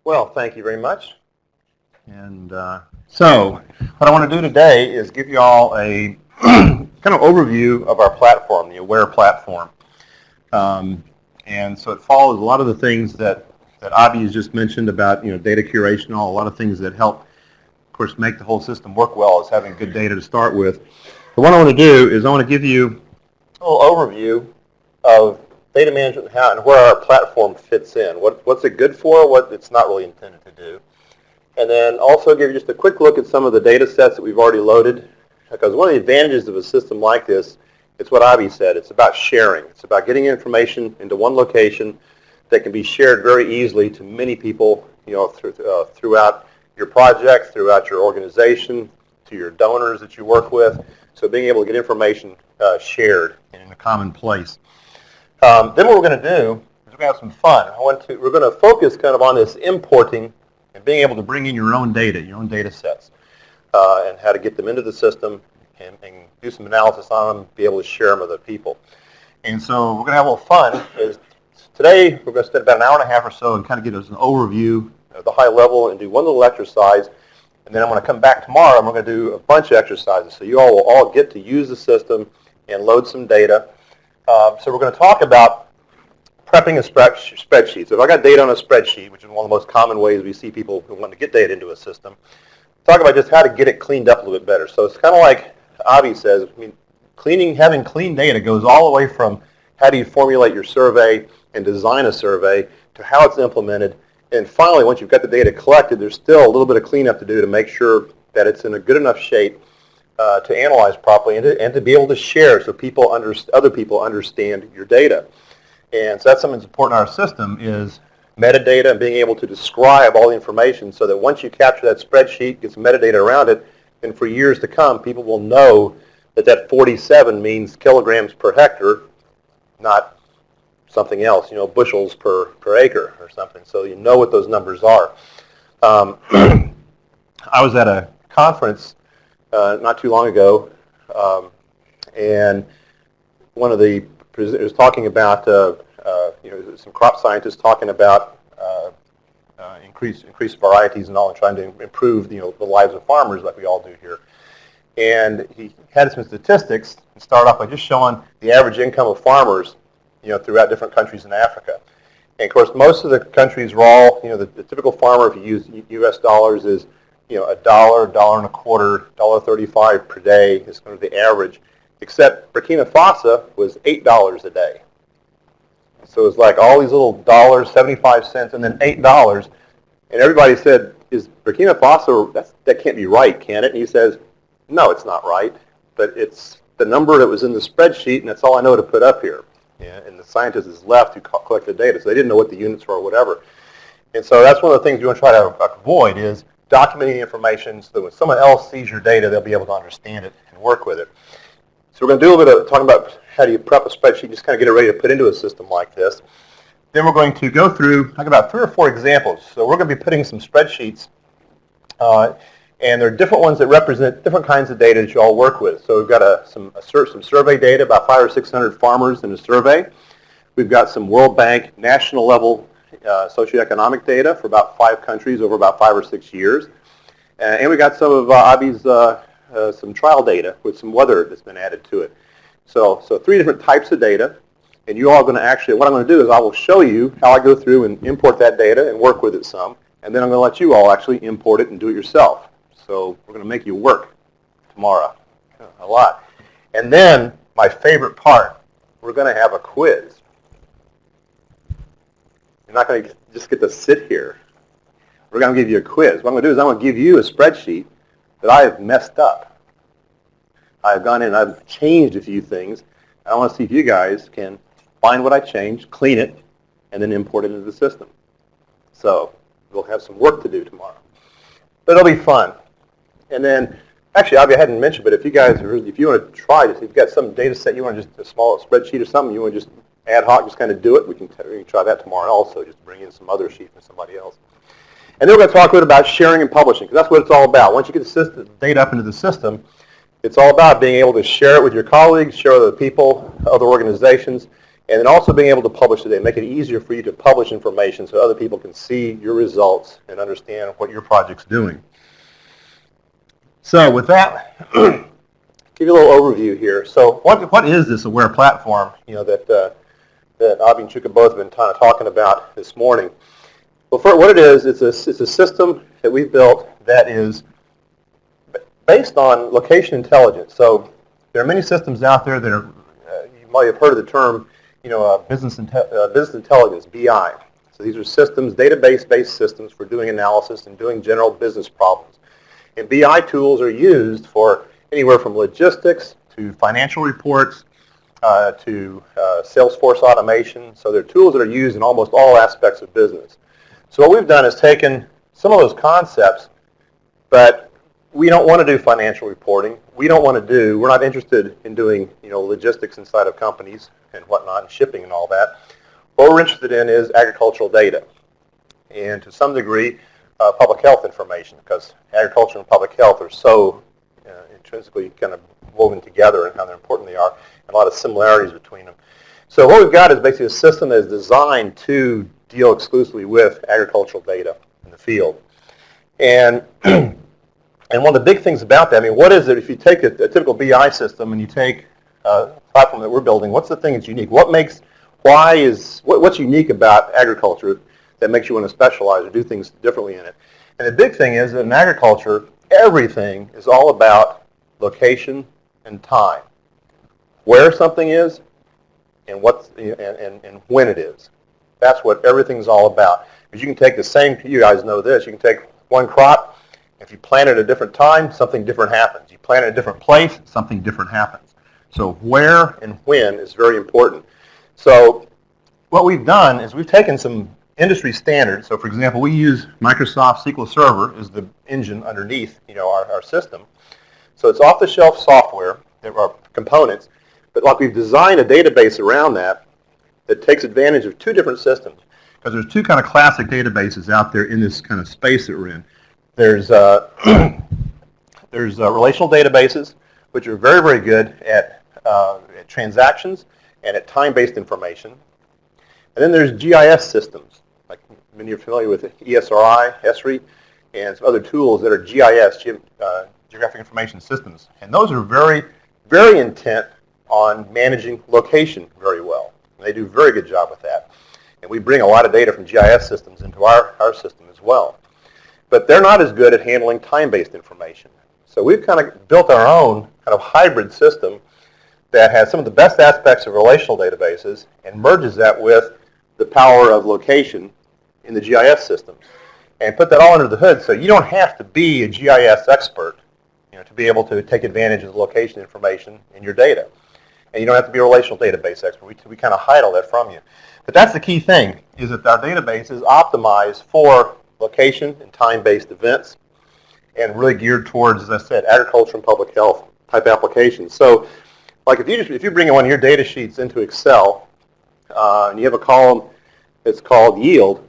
Well, thank you very much. And so what I want to do today is give you all a kind of overview of our platform, the AWHERE platform. And so it follows a lot of the things that Abhi has just mentioned about, data curation, a lot of things that help, of course, make the whole system work well is having good data to start with. But what I want to do is I want to give you a little overview of data management and where our platform fits in. What's it good for, what it's not really intended to do. And then also give you just a quick look at some of the data sets that we've already loaded. Because one of the advantages of a system like this, it's what Abhi said, it's about sharing. It's about getting information into one location that can be shared very easily to many people, throughout your project, throughout your organization, to your donors that you work with. So being able to get information shared in a common place. Then what we're going to do is we're going to have some fun. We're going to focus kind of on this importing and being able to bring in your own data sets, and how to get them into the system and do some analysis on them, be able to share them with other people. And so we're going to have a little fun. Today we're going to spend about an hour and a half or so and kind of give us an overview of the high level and do one little exercise. And then I'm going to come back tomorrow and we're going to do a bunch of exercises. So you all will all get to use the system and load some data. So we're going to talk about prepping a spreadsheet. So if I got data on a spreadsheet, which is one of the most common ways we see people who want to get data into a system, talk about just how to get it cleaned up a little bit better. So it's kind of like Abhi says, having clean data goes all the way from how do you formulate your survey and design a survey to how it's implemented. And finally, once you've got the data collected, there's still a little bit of cleanup to do to make sure that it's in a good enough shape to analyze properly and to be able to share so other people understand your data. And so that's something that's important in our system is metadata and being able to describe all the information so that once you capture that spreadsheet, get some metadata around it, and for years to come, people will know that 47 means kilograms per hectare, not something else, bushels per acre or something. So you know what those numbers are. I was at a conference not too long ago, and one of the presenters was talking about, some crop scientists talking about increased varieties and all, and trying to improve, the lives of farmers like we all do here. And he had some statistics and started off by just showing the average income of farmers, throughout different countries in Africa. And of course, most of the countries are all, the typical farmer, if you use U.S. dollars, is, $1, $1.25, $1.35 per day is kind of the average. Except Burkina Faso was $8 a day. So it's like all these little dollars, 75 cents, and then $8. And everybody said, is Burkina Faso, that can't be right, can it? And he says, no, it's not right. But it's the number that was in the spreadsheet, and that's all I know to put up here. Yeah, and the scientist is left who collected the data, so they didn't know what the units were or whatever. And so that's one of the things you want to try to avoid is documenting the information so that when someone else sees your data, they'll be able to understand it and work with it. So we're going to do a little bit of talking about how do you prep a spreadsheet, just kind of get it ready to put into a system like this. Then we're going to go through, talk about 3 or 4 examples. So we're going to be putting some spreadsheets, and there are different ones that represent different kinds of data that you all work with. So we've got some survey data, about 500 or 600 farmers in a survey. We've got some World Bank national level socioeconomic data for about 5 countries over about 5 or 6 years. And we got some of Abhi's some trial data with some weather that's been added to it. So 3 different types of data. And you all are going to actually, what I'm going to do is I will show you how I go through and import that data and work with it some. And then I'm going to let you all actually import it and do it yourself. So we're going to make you work tomorrow a lot. And then my favorite part, we're going to have a quiz. You're not going to just get to sit here. We're going to give you a quiz. What I'm going to do is I'm going to give you a spreadsheet that I have messed up. I've gone in and I've changed a few things. I want to see if you guys can find what I changed, clean it, and then import it into the system. So we'll have some work to do tomorrow. But it'll be fun. And then, actually, Abhi, I hadn't mentioned, but if you guys, if you want to try this, if you've got some data set, you want just a small spreadsheet or something, you want to just ad hoc, just kind of do it, we can try that tomorrow also, just bring in some other sheet from somebody else. And then we're going to talk a bit about sharing and publishing, because that's what it's all about. Once you get the data up into the system, it's all about being able to share it with your colleagues, share it with other people, other organizations, And then also being able to publish today, make it easier for you to publish information so other people can see your results and understand what your project's doing. So with that, give you a little overview here. So what is this AWHERE platform, that Abhi and Chuka both have been kind of talking about this morning? Well, for what it is, it's a system that we've built that is based on location intelligence. So there are many systems out there that are, you might have heard of the term, business intelligence, BI. So these are systems, database-based systems for doing analysis and doing general business problems. And BI tools are used for anywhere from logistics to financial reports to Salesforce automation. So they're tools that are used in almost all aspects of business. So what we've done is taken some of those concepts, but we don't want to do financial reporting. We're not interested in doing, logistics inside of companies and whatnot, and shipping and all that. What we're interested in is agricultural data, and to some degree, public health information, because agriculture and public health are so intrinsically kind of woven together and how important they are, and a lot of similarities between them. So what we've got is basically a system that is designed to deal exclusively with agricultural data in the field. And and one of the big things about that, what is it if you take a typical BI system and you take a platform that we're building, what's the thing that's unique? What's unique about agriculture that makes you want to specialize or do things differently in it? And the big thing is that in agriculture, everything is all about location and time. Where something is and and when it is. That's what everything's all about. Because you can take the same, you guys know this, you can take one crop, if you plant it at a different time, something different happens. You plant it at a different place, something different happens. So where and when is very important. So what we've done is we've taken some industry standards. So for example, we use Microsoft SQL Server as the engine underneath our system. So it's off-the-shelf software, there are components, but we've designed a database around that takes advantage of two different systems. Because there's two kind of classic databases out there in this kind of space that we're in. There's relational databases, which are very, very good at transactions and at time-based information. And then there's GIS systems, like many are familiar with ESRI, and some other tools that are GIS, Geographic Information Systems. And those are very, very intent on managing location very well. And they do a very good job with that. And we bring a lot of data from GIS systems into our system as well. But they're not as good at handling time-based information. So we've kind of built our own kind of hybrid system that has some of the best aspects of relational databases and merges that with the power of location in the GIS systems. And put that all under the hood, so you don't have to be a GIS expert to be able to take advantage of the location information in your data. And you don't have to be a relational database expert. We kind of hide all that from you. But that's the key thing, is that our database is optimized for location and time-based events and really geared towards, as I said, agriculture and public health type applications. So like if you bring one of your data sheets into Excel and you have a column that's called yield,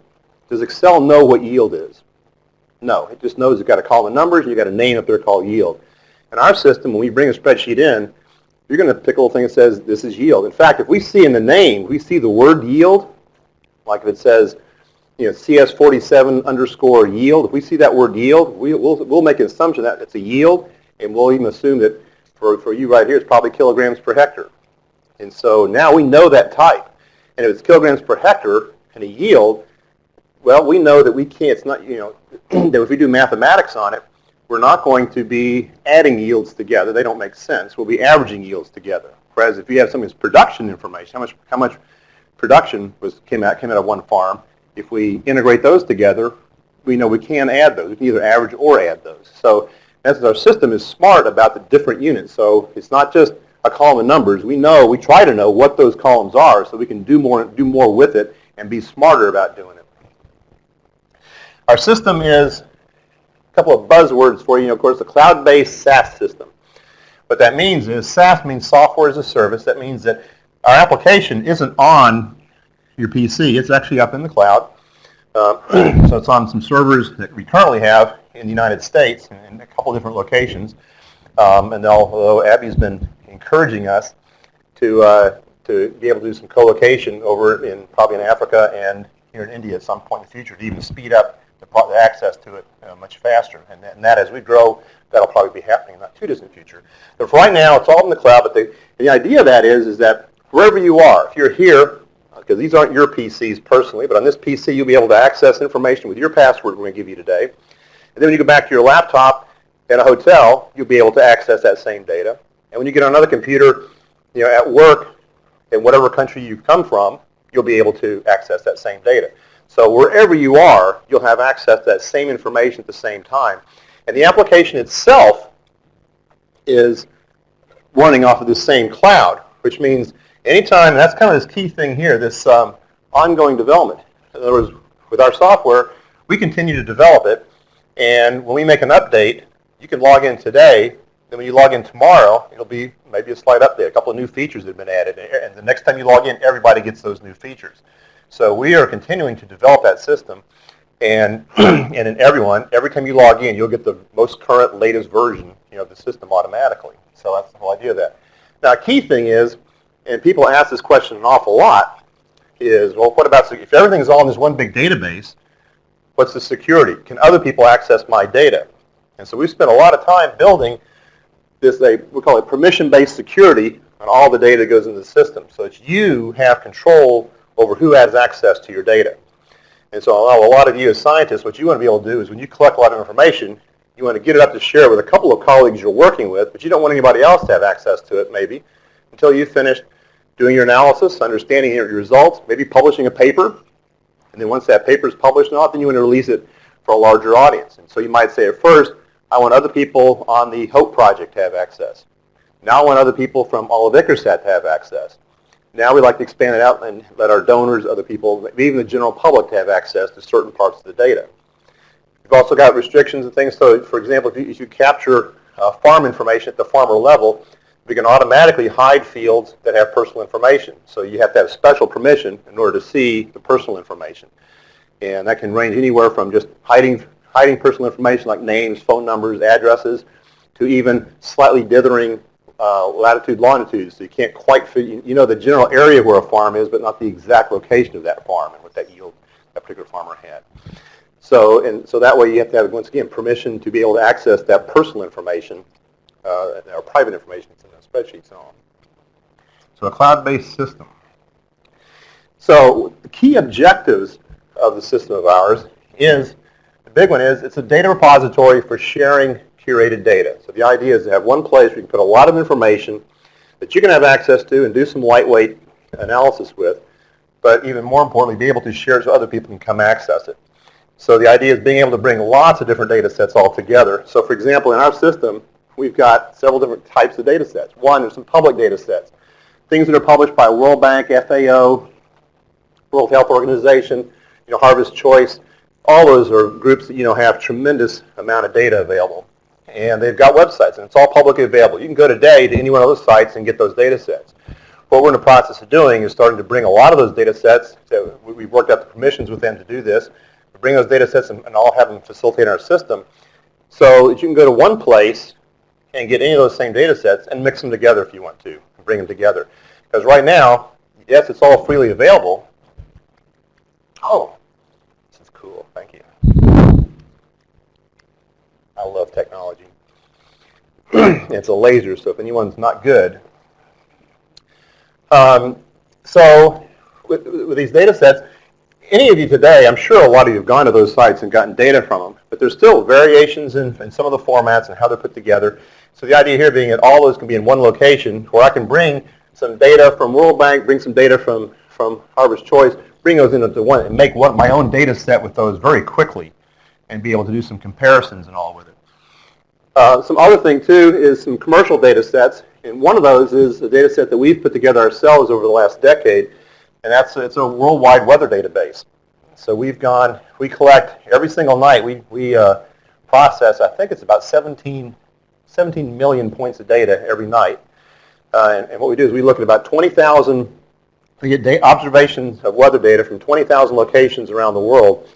does Excel know what yield is? No, it just knows it's got a column of numbers and you've got a name up there called yield. In our system, when we bring a spreadsheet in, you're going to pick a little thing that says this is yield. In fact, if we see in the name, we see the word yield, like if it says CS47 underscore yield, if we see that word yield, we'll make an assumption that it's a yield, and we'll even assume that for you right here, it's probably kilograms per hectare. And so now we know that type. And if it's kilograms per hectare and a yield, well, we know that we can't, it's not, that if we do mathematics on it, we're not going to be adding yields together. They don't make sense. We'll be averaging yields together. Whereas if you have something that's production information, how much production came out of one farm, if we integrate those together, we know we can add those. We can either average or add those. So as our system is smart about the different units. So it's not just a column of numbers. We try to know what those columns are so we can do more with it and be smarter about doing it. Our system is a couple of buzzwords for you. Of course, a cloud-based SaaS system. What that means is SaaS means software as a service. That means that our application isn't on your PC. It's actually up in the cloud. So it's on some servers that we currently have in the United States in a couple of different locations. And although Abby's been encouraging us to to be able to do some co-location over in probably in Africa and here in India at some point in the future to even speed up the access to it much faster. And that as we grow, that'll probably be happening in not too distant future. But for right now, it's all in the cloud. But the idea of that is that wherever you are, if you're here, because these aren't your PCs personally, but on this PC you'll be able to access information with your password we're going to give you today. And then when you go back to your laptop in a hotel, you'll be able to access that same data. And when you get on another computer, at work in whatever country you've come from, you'll be able to access that same data. So wherever you are, you'll have access to that same information at the same time. And the application itself is running off of this same cloud, which means anytime, and that's kind of this key thing here, this ongoing development. In other words, with our software, we continue to develop it, and when we make an update, you can log in today, and when you log in tomorrow, it'll be maybe a slight update, a couple of new features that have been added, and the next time you log in, everybody gets those new features. So we are continuing to develop that system, and in every time you log in, you'll get the most current, latest version of the system automatically. So that's the whole idea of that. Now, a key thing is, and people ask this question an awful lot, is, well, what about, if everything's all in this one big database, what's the security? Can other people access my data? And so we've spent a lot of time building this, we call it permission-based security on all the data that goes into the system, so that you have control over who has access to your data. And so a lot of you as scientists, what you want to be able to do is when you collect a lot of information, you want to get it up to share with a couple of colleagues you're working with, but you don't want anybody else to have access to it, maybe, until you've finished doing your analysis, understanding your results, maybe publishing a paper, and then once that paper is published and all, then you want to release it for a larger audience. And so you might say at first, I want other people on the HOPE project to have access. Now I want other people from all of ICRISAT to have access. Now we'd like to expand it out and let our donors, other people, even the general public to have access to certain parts of the data. We've also got restrictions and things. So, for example, if you capture farm information at the farmer level, we can automatically hide fields that have personal information. So you have to have special permission in order to see the personal information. And that can range anywhere from just hiding personal information like names, phone numbers, addresses, to even slightly dithering latitude, longitude, so you can't quite fit, the general area where a farm is, but not the exact location of that farm and what that yield that particular farmer had. So that way you have to have, once again, permission to be able to access that personal information or private information that's in the spreadsheets and all. So a cloud-based system. So the key objectives of the system of ours is, the big one is, it's a data repository for sharing curated data. So the idea is to have one place where you can put a lot of information that you can have access to and do some lightweight analysis with, but even more importantly, be able to share it so other people can come access it. So the idea is being able to bring lots of different data sets all together. So for example, in our system, we've got several different types of data sets. One, there's some public data sets, things that are published by World Bank, FAO, World Health Organization, Harvest Choice. All those are groups that have tremendous amount of data available. And they've got websites, and it's all publicly available. You can go today to any one of those sites and get those data sets. What we're in the process of doing is starting to bring a lot of those data sets. So we've worked out the permissions with them to do this. We bring those data sets and all have them facilitate our system so that you can go to one place and get any of those same data sets and mix them together if you want to, and bring them together. Because right now, yes, it's all freely available. Oh, this is cool. Thank you. I love technology. It's a laser, so if anyone's not good. So with these data sets, any of you today, I'm sure a lot of you have gone to those sites and gotten data from them, but there's still variations in some of the formats and how they're put together. So the idea here being that all those can be in one location where I can bring some data from World Bank, bring some data from Harvest Choice, bring those into one and make my own data set with those very quickly and be able to do some comparisons and all with it. Some other thing too is some commercial data sets, and one of those is a data set that we've put together ourselves over the last decade, and it's a worldwide weather database. So we collect every single night, we process, I think it's about 17 million points of data every night, and what we do is we look at about 20,000, we get observations of weather data from 20,000 locations around the world,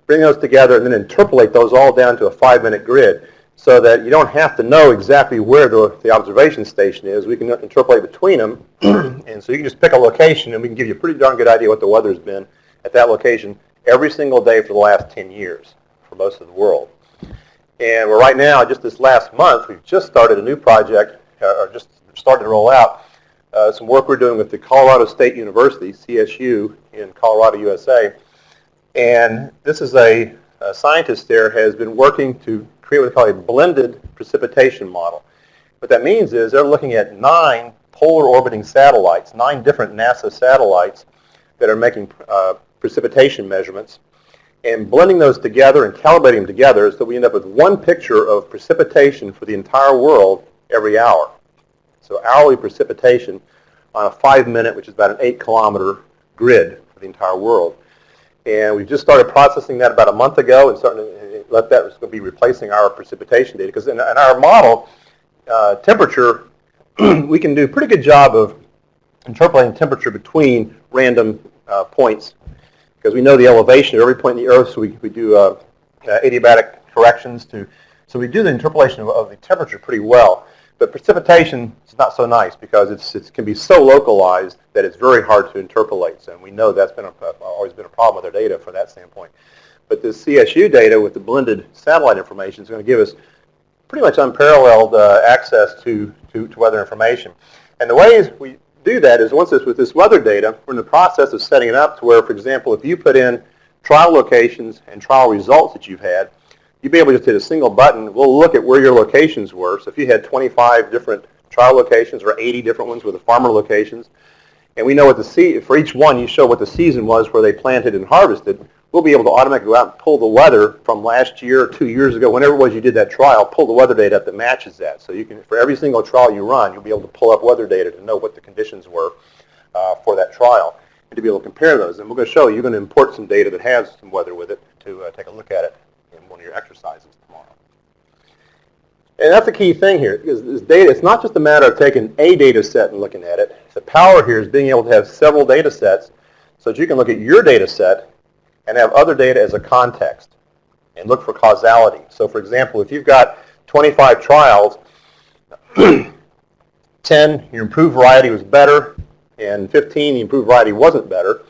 bring those together and then interpolate those all down to a 5-minute grid. so that you don't have to know exactly where the observation station is. We can interpolate between them, and so you can just pick a location, and we can give you a pretty darn good idea what the weather's been at that location every single day for the last 10 years for most of the world. And we're right now, just this last month, we've just started a new project, or just started to roll out some work we're doing with the Colorado State University, CSU, in Colorado, USA. And this is a scientist there has been working to create what they call a blended precipitation model. What that means is they're looking at 9 polar orbiting satellites, 9 different NASA satellites that are making precipitation measurements, and blending those together and calibrating them together so that we end up with one picture of precipitation for the entire world every hour. So hourly precipitation on a 5-minute, which is about an 8-kilometer grid for the entire world. And we just started processing that about a month ago and starting to let that going to be replacing our precipitation data. Because in our model, temperature, we can do a pretty good job of interpolating temperature between random points because we know the elevation of every point in the Earth, so we do adiabatic corrections so we do the interpolation of the temperature pretty well. But precipitation is not so nice because it can be so localized that it's very hard to interpolate. So, and we know that's always been a problem with our data from that standpoint. But this CSU data with the blended satellite information is going to give us pretty much unparalleled access to weather information. And the ways we do that is with this weather data, we're in the process of setting it up to where, for example, if you put in trial locations and trial results that you've had, you'd be able to just hit a single button. We'll look at where your locations were. So if you had 25 different trial locations or 80 different ones with the farmer locations, and we know what for each one you show what the season was where they planted and harvested, we'll be able to automatically go out and pull the weather from last year or 2 years ago, whenever it was you did that trial, pull the weather data up that matches that. So you can, for every single trial you run, you'll be able to pull up weather data to know what the conditions were for that trial and to be able to compare those. And we're going to show you, you're going to import some data that has some weather with it to take a look at it in one of your exercises tomorrow. And that's the key thing here, because this data, it's not just a matter of taking a data set and looking at it. The power here is being able to have several data sets so that you can look at your data set and have other data as a context and look for causality. So for example, if you've got 25 trials, 10, your improved variety was better, and 15, the improved variety wasn't better.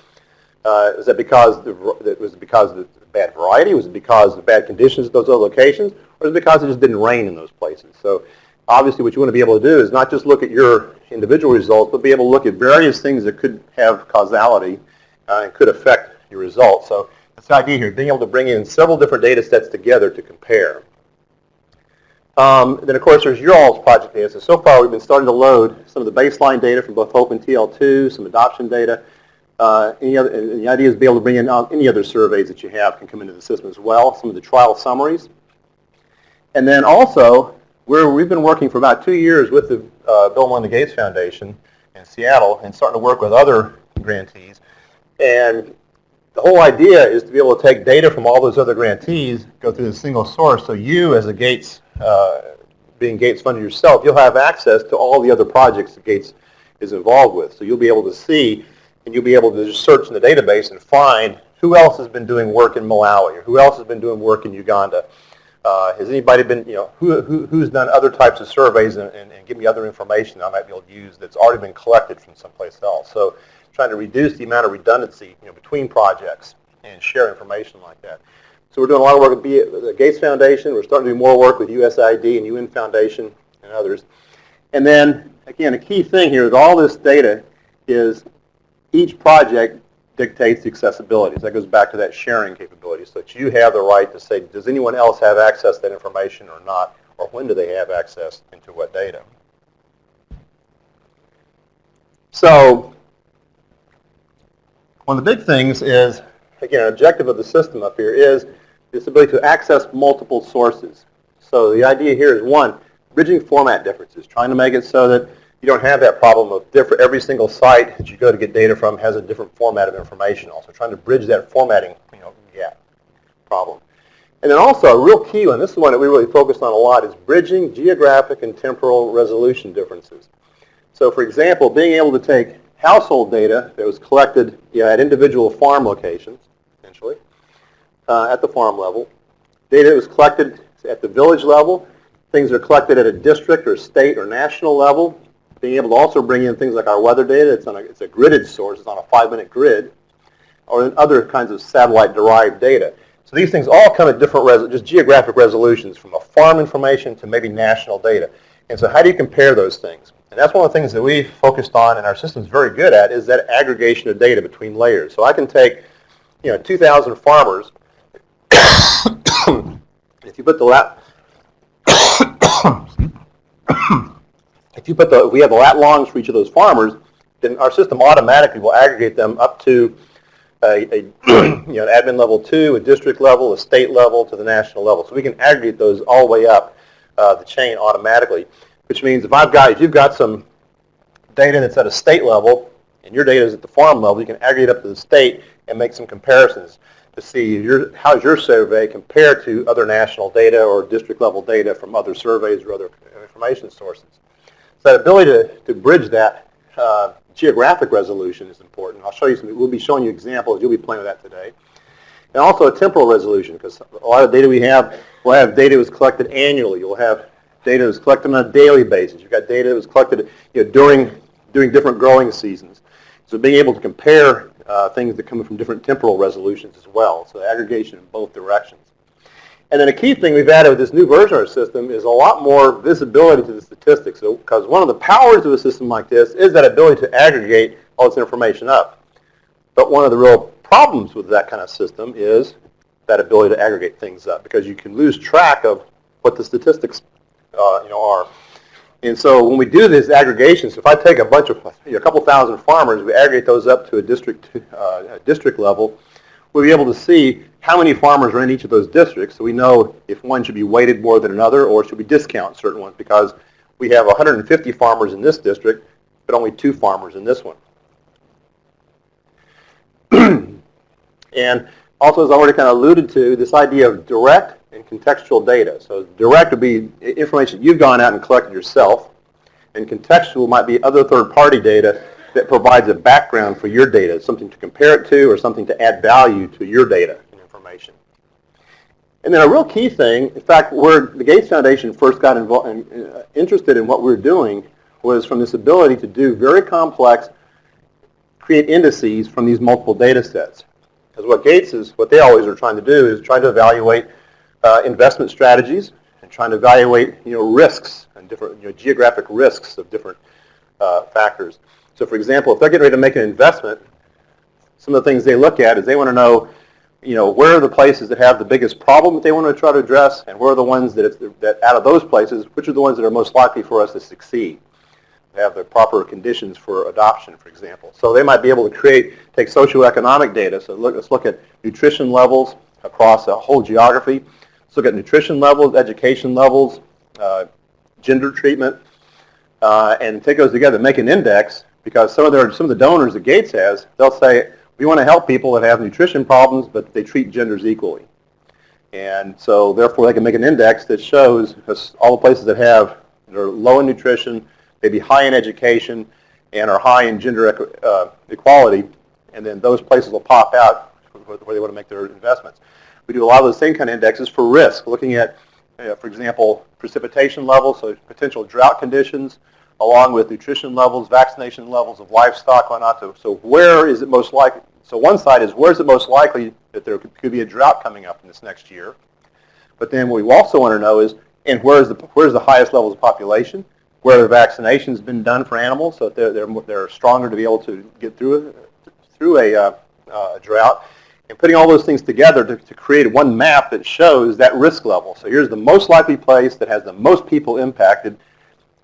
Is that because it was because of the bad variety? Was it because of bad conditions at those other locations? Or is it because it just didn't rain in those places? So obviously what you want to be able to do is not just look at your individual results, but be able to look at various things that could have causality and could affect your results. So that's the idea here, being able to bring in several different data sets together to compare. Then of course there's your all's project data. So far we've been starting to load some of the baseline data from both HOPE and TL2, some adoption data. And the idea is to be able to bring in any other surveys that you have can come into the system as well, some of the trial summaries. And then also, we've been working for about 2 years with the Bill and Melinda Gates Foundation in Seattle and starting to work with other grantees. And the whole idea is to be able to take data from all those other grantees, go through a single source, so you as a Gates, being Gates funded yourself, you'll have access to all the other projects that Gates is involved with. So you'll be able to see and you'll be able to just search in the database and find who else has been doing work in Malawi or who else has been doing work in Uganda. Has anybody been, who's done other types of surveys and give me other information I might be able to use that's already been collected from someplace else. So trying to reduce the amount of redundancy between projects and share information like that. So we're doing a lot of work with the Gates Foundation. We're starting to do more work with USAID and UN Foundation and others. And then, again, a key thing here is all this data is each project dictates the accessibility. So that goes back to that sharing capability so that you have the right to say, does anyone else have access to that information or not, or when do they have access into what data? So one of the big things is, again, an objective of the system up here is this ability to access multiple sources. So the idea here is, one, bridging format differences, trying to make it so that you don't have that problem of every single site that you go to get data from has a different format of information. Also trying to bridge that formatting gap problem. And then also a real key one, this is one that we really focused on a lot, is bridging geographic and temporal resolution differences. So for example, being able to take household data that was collected at individual farm locations, essentially, at the farm level, data that was collected at the village level, things that are collected at a district or state or national level, being able to also bring in things like our weather data. It's a gridded source. It's on a 5-minute grid, or in other kinds of satellite-derived data. So these things all come at different just geographic resolutions, from a farm information to maybe national data. And so how do you compare those things? And that's one of the things that we focused on, and our system's very good at, is that aggregation of data between layers. So I can take 2,000 farmers. If you put if we have the lat longs for each of those farmers, then our system automatically will aggregate them up to an admin level 2, a district level, a state level, to the national level. So we can aggregate those all the way up the chain automatically, which means if you've got some data that's at a state level and your data is at the farm level, you can aggregate up to the state and make some comparisons to see how's your survey compared to other national data or district level data from other surveys or other information sources. So that ability to bridge that geographic resolution is important. I'll show you we'll be showing you examples. You'll be playing with that today. And also a temporal resolution, because a lot of data we'll have data that was collected annually. You'll have data that was collected on a daily basis. You've got data that was collected during different growing seasons. So being able to compare things that come from different temporal resolutions as well. So aggregation in both directions. And then a key thing we've added with this new version of our system is a lot more visibility to the statistics. Because one of the powers of a system like this is that ability to aggregate all this information up. But one of the real problems with that kind of system is that ability to aggregate things up, because you can lose track of what the statistics are. And so when we do this aggregation, so if I take a couple thousand farmers, we aggregate those up to a district level, we'll be able to see how many farmers are in each of those districts, so we know if one should be weighted more than another, or should we discount certain ones, because we have 150 farmers in this district, but only 2 farmers in this one. And also, as I already kind of alluded to, this idea of direct and contextual data. So direct would be information you've gone out and collected yourself, and contextual might be other third-party data that provides a background for your data, something to compare it to or something to add value to your data and information. And then a real key thing, in fact, where the Gates Foundation first got interested in what we were doing was from this ability to do very complex, create indices from these multiple data sets. Because what they always are trying to do is try to evaluate investment strategies and trying to evaluate risks and different geographic risks of different factors. So for example, if they're getting ready to make an investment, some of the things they look at is they want to know, where are the places that have the biggest problem that they want to try to address, and where are the ones that out of those places, which are the ones that are most likely for us to succeed, have the proper conditions for adoption, for example. So they might be able to take socioeconomic data. So let's look at nutrition levels across a whole geography. Let's look at nutrition levels, education levels, gender treatment, and take those together, make an index, because some of the donors that Gates has, they'll say, we want to help people that have nutrition problems, but they treat genders equally. And so therefore they can make an index that shows all the places that are low in nutrition, maybe high in education, and are high in gender equality, and then those places will pop out where they want to make their investments. We do a lot of those same kind of indexes for risk, looking at, for example, precipitation levels, so potential drought conditions, along with nutrition levels, vaccination levels of livestock, whatnot. So where is it most likely? So one side is, where is it most likely that there could be a drought coming up in this next year? But then what we also want to know is, and where's the highest levels of population? Where the vaccination's been done for animals, so that they're stronger to be able to get through a drought, and putting all those things together to create one map that shows that risk level. So here's the most likely place that has the most people impacted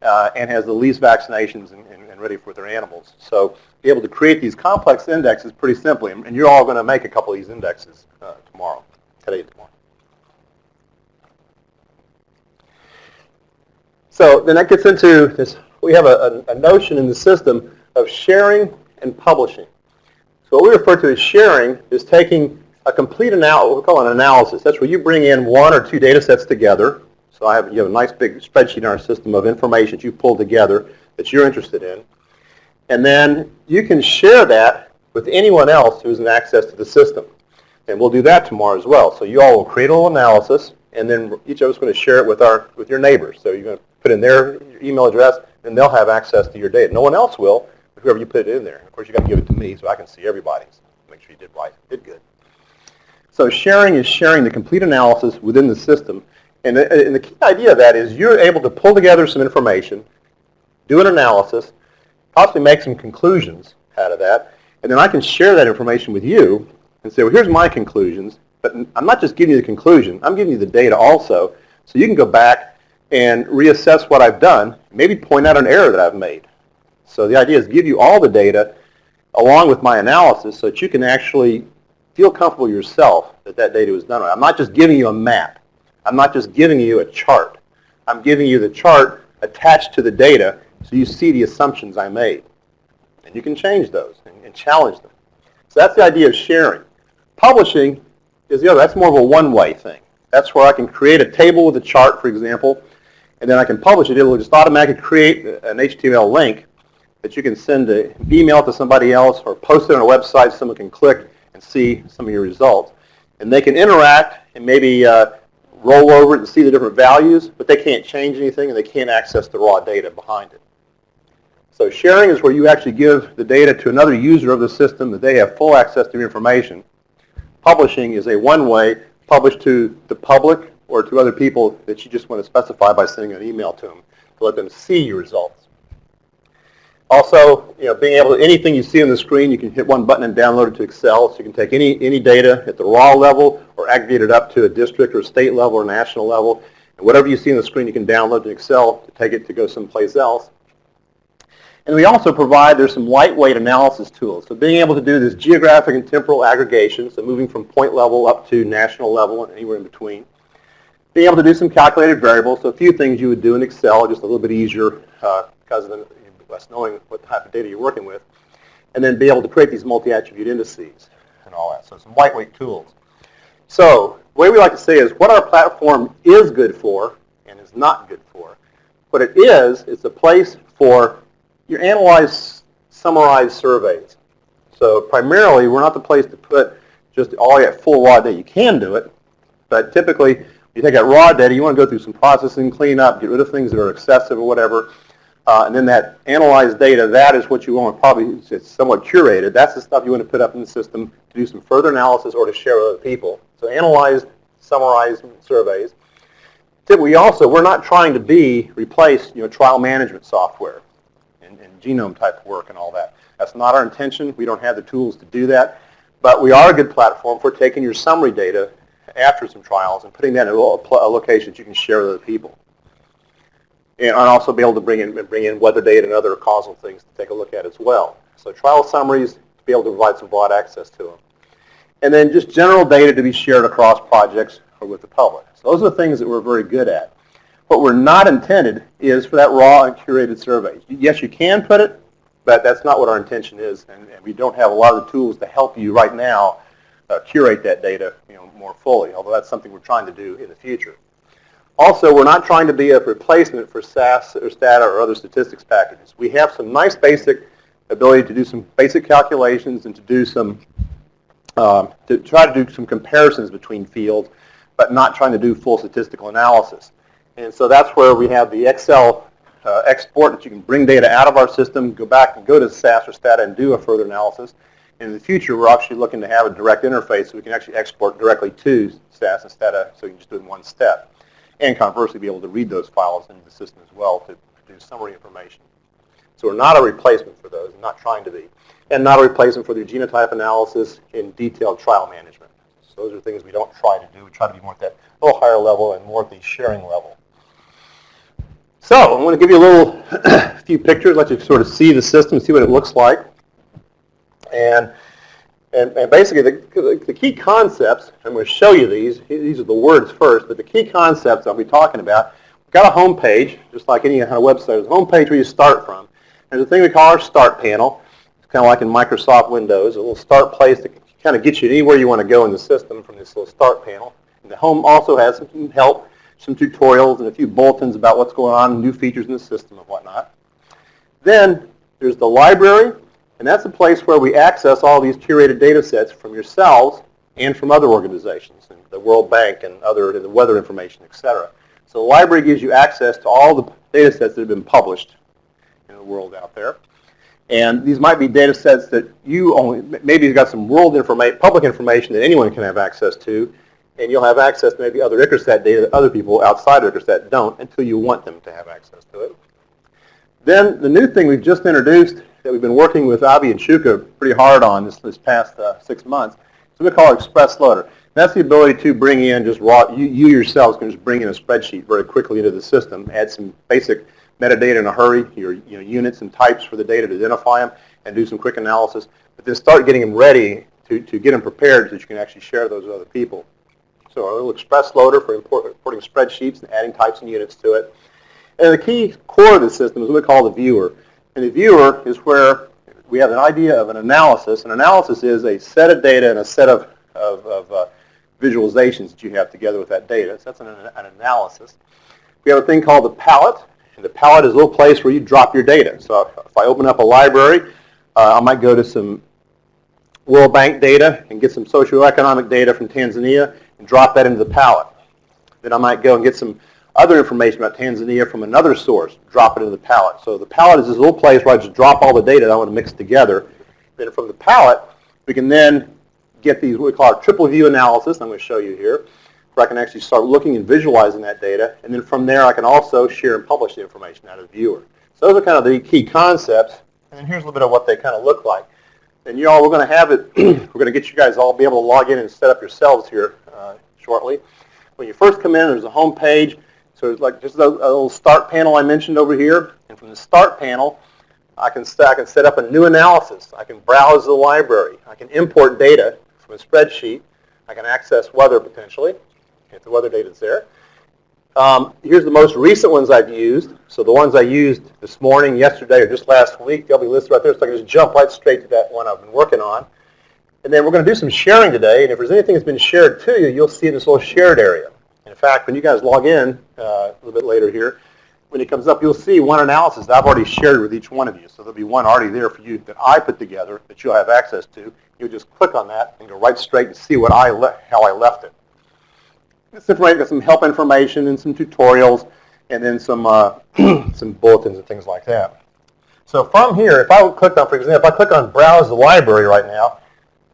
and has the least vaccinations and ready for their animals. So be able to create these complex indexes pretty simply, and you're all going to make a couple of these indexes today and tomorrow. So then that gets into this. We have a notion in the system of sharing and publishing. So what we refer to as sharing is taking a complete what we call an analysis. That's where you bring in 1 or 2 data sets together. So you have a nice big spreadsheet in our system of information that you pull together that you're interested in. And then you can share that with anyone else who's in access to the system. And we'll do that tomorrow as well. So you all will create a little analysis, and then each of us is going to share it with your neighbors. So you're going to put in your email address, and they'll have access to your data. No one else will, but whoever you put it in there. Of course, you got to give it to me so I can see everybody's. Make sure you did right, did good. So sharing is sharing the complete analysis within the system. And the key idea of that is you're able to pull together some information, do an analysis, possibly make some conclusions out of that, and then I can share that information with you and say, well, here's my conclusions, but I'm not just giving you the conclusion, I'm giving you the data also, so you can go back and reassess what I've done, maybe point out an error that I've made. So the idea is give you all the data along with my analysis so that you can actually feel comfortable yourself that that data was done right. I'm not just giving you a map. I'm not just giving you a chart. I'm giving you the chart attached to the data so you see the assumptions I made. And you can change those and challenge them. So that's the idea of sharing. Publishing is the other. That's more of a one-way thing. That's where I can create a table with a chart, for example, and then I can publish it. It will just automatically create an HTML link that you can send an email to somebody else or post it on a website so someone can click and see some of your results. And they can interact and maybe roll over it and see the different values, but they can't change anything and they can't access the raw data behind it. So sharing is where you actually give the data to another user of the system that they have full access to your information. Publishing is a one-way, publish to the public or to other people that you just want to specify by sending an email to them to let them see your results. Also, being able to, anything you see on the screen, you can hit one button and download it to Excel. So you can take any data at the raw level or aggregate it up to a district or state level or national level. And whatever you see on the screen, you can download to Excel to take it to go someplace else. And we also provide, there's some lightweight analysis tools. So being able to do this geographic and temporal aggregation, so moving from point level up to national level and anywhere in between. Being able to do some calculated variables, so a few things you would do in Excel, just a little bit easier because of less knowing what type of data you're working with. And then be able to create these multi-attribute indices and all that. So some lightweight tools. So the way we like to say is what our platform is good for and is not good for. What it is, it's a place for your analyze, summarize surveys. So primarily, we're not the place to put just all that full raw data. You can do it, but typically, you take that raw data, you want to go through some processing, clean up, get rid of things that are excessive or whatever, and then that analyzed data, that is what you want. Probably it's somewhat curated. That's the stuff you want to put up in the system to do some further analysis or to share with other people. So analyze, summarize surveys. We're not trying to replace trial management software and genome type work and all that. That's not our intention. We don't have the tools to do that. But we are a good platform for taking your summary data after some trials and putting that in a location that you can share with other people. And also be able to bring in weather data and other causal things to take a look at as well. So trial summaries, to be able to provide some broad access to them. And then just general data to be shared across projects or with the public. So those are the things that we're very good at. What we're not intended is for that raw and curated survey. Yes, you can put it, but that's not what our intention is, and we don't have a lot of the tools to help you right now curate that data more fully, although that's something we're trying to do in the future. Also, we're not trying to be a replacement for SAS or Stata or other statistics packages. We have some nice basic ability to do some basic calculations and to do some, to try to do some comparisons between fields, but not trying to do full statistical analysis. And so that's where we have the Excel export that you can bring data out of our system, go back and go to SAS or Stata and do a further analysis. In the future, we're actually looking to have a direct interface so we can actually export directly to SAS and Stata so you can just do it in one step. And conversely, be able to read those files into the system as well to produce summary information. So we're not a replacement for those, not trying to be. And not a replacement for the genotype analysis in detailed trial management. So those are things we don't try to do. We try to be more at that little higher level and more at the sharing level. So I'm going to give you a few pictures, let you sort of see the system, see what it looks like. And basically the key concepts, I'm going to show you these are the words first, but the key concepts I'll be talking about, we've got a home page, just like any kind of website. There's a home page where you start from. There's a thing we call our start panel. It's kind of like in Microsoft Windows, a little start place that kind of gets you anywhere you want to go in the system from this little start panel. And the home also has some help, some tutorials, and a few bulletins about what's going on, new features in the system and whatnot. Then there's the library. And that's a place where we access all these curated data sets from yourselves and from other organizations, and the World Bank and other the weather information, etc. So the library gives you access to all the data sets that have been published in the world out there. And these might be data sets that you only, maybe you've got some world information, public information that anyone can have access to, and you'll have access to maybe other ICRISAT data that other people outside of ICRISAT don't until you want them to have access to it. Then the new thing we've just introduced that we've been working with Avi and Shuka pretty hard on this past 6 months is what we call Express Loader. And that's the ability to bring in just raw, you yourselves can just bring in a spreadsheet very quickly into the system, add some basic metadata in a hurry, your units and types for the data to identify them, and do some quick analysis. But then start getting them ready to get them prepared so that you can actually share those with other people. So our little Express Loader for importing spreadsheets and adding types and units to it. And the key core of the system is what we call the viewer. And the viewer is where we have an idea of an analysis. An analysis is a set of data and a set of visualizations that you have together with that data. So that's an analysis. We have a thing called the palette. And the palette is a little place where you drop your data. So if I open up a library, I might go to some World Bank data and get some socioeconomic data from Tanzania and drop that into the palette. Then I might go and get some other information about Tanzania from another source, drop it into the palette. So the palette is this little place where I just drop all the data that I want to mix together. Then from the palette, we can then get these, what we call our triple view analysis, I'm going to show you here, where I can actually start looking and visualizing that data. And then from there, I can also share and publish the information out of the viewer. So those are kind of the key concepts. And then here's a little bit of what they kind of look like. And you all, we're going to have it, we're going to get you guys all be able to log in and set up yourselves here shortly. When you first come in, there's a home page. So it's like just a little start panel I mentioned over here. And from the start panel, I can set up a new analysis. I can browse the library. I can import data from a spreadsheet. I can access weather potentially, if the weather data is there. Here's the most recent ones I've used. So the ones I used this morning, yesterday, or just last week, they'll be listed right there. So I can just jump right straight to that one I've been working on. And then we're going to do some sharing today. And if there's anything that's been shared to you, you'll see in this little shared area. In fact, when you guys log in a little bit later here, when it comes up, you'll see one analysis that I've already shared with each one of you. So there'll be one already there for you that I put together that you'll have access to. You'll just click on that and go right straight to see what how I left it. This information got some help information and some tutorials, and then some some bulletins and things like that. So from here, if I click on, for example, if I click on Browse the Library right now,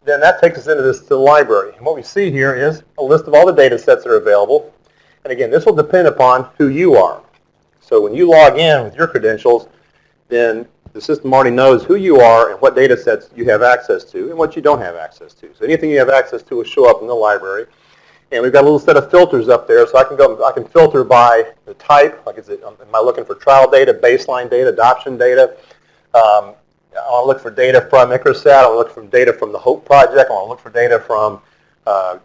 then that takes us into the library. And what we see here is a list of all the data sets that are available. And again, this will depend upon who you are. So when you log in with your credentials, then the system already knows who you are and what data sets you have access to and what you don't have access to. So anything you have access to will show up in the library. And we've got a little set of filters up there, so I can filter by the type. Like, am I looking for trial data, baseline data, adoption data? I want to look for data from ICRISAT. I want to look for data from the HOPE project. I want to look for data from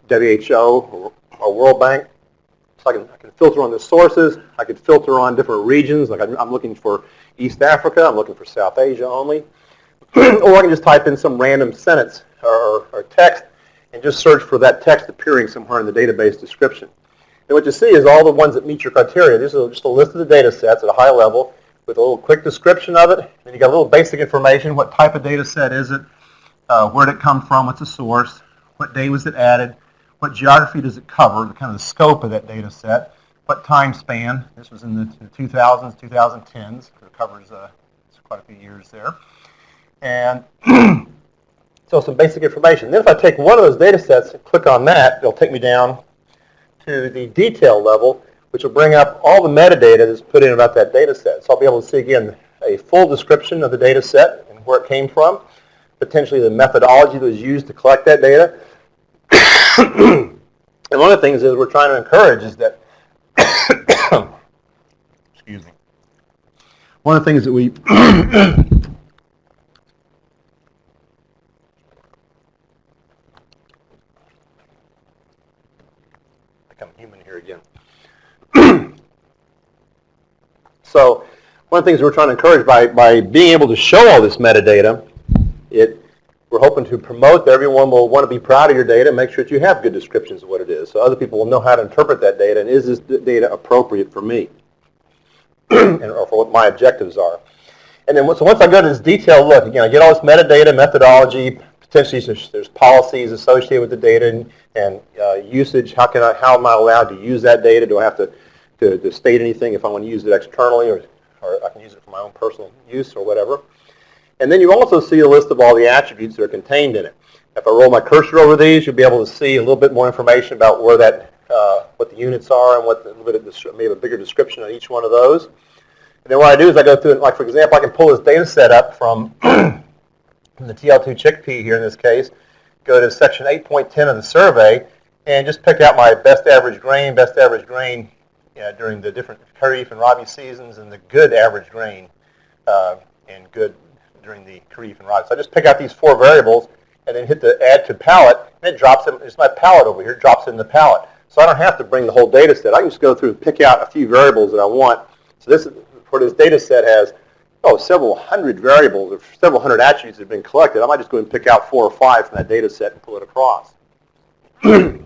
WHO or World Bank. So I can filter on the sources. I can filter on different regions. Like I'm looking for East Africa. I'm looking for South Asia only. Or I can just type in some random sentence or text and just search for that text appearing somewhere in the database description. And what you see is all the ones that meet your criteria. This is just a list of the data sets at a high level with a little quick description of it. Then you got a little basic information. What type of data set is it? Where did it come from? What's the source? What day was it added? What geography does it cover? The kind of the scope of that data set. What time span? This was in the 2000s, 2010s. It covers quite a few years there. And so some basic information. Then if I take one of those data sets and click on that, it'll take me down to the detail level, which will bring up all the metadata that's put in about that data set. So I'll be able to see, again, a full description of the data set and where it came from, potentially the methodology that was used to collect that data. And one of the things is we're trying to encourage is that, excuse me, one of the things that we, become human here again. So one of the things we're trying to encourage by being able to show all this metadata, we're hoping to promote that everyone will want to be proud of your data and make sure that you have good descriptions of what it is. So other people will know how to interpret that data and is this data appropriate for me or for what my objectives are. And then so once I go to this detailed look, again, I get all this metadata, methodology, potentially there's policies associated with the data and usage. How am I allowed to use that data? Do I have to state anything if I want to use it externally, or I can use it for my own personal use or whatever? And then you also see a list of all the attributes that are contained in it. If I roll my cursor over these, you'll be able to see a little bit more information about where that, what the units are, and maybe a bigger description on each one of those. And then what I do is I go through it, like for example, I can pull this data set up from the TL2 chickpea here in this case, go to section 8.10 of the survey, and just pick out my best average grain during the different Kharif and Rabi seasons, and the good average grain and good during the Kharif and Rabi. So I just pick out these 4 variables and then hit the add to palette, and it drops it. It's my palette over here. It drops it in the palette. So I don't have to bring the whole data set. I can just go through and pick out a few variables that I want. So this data set has several hundred variables or several hundred attributes that have been collected. I might just go and pick out 4 or 5 from that data set and pull it across. The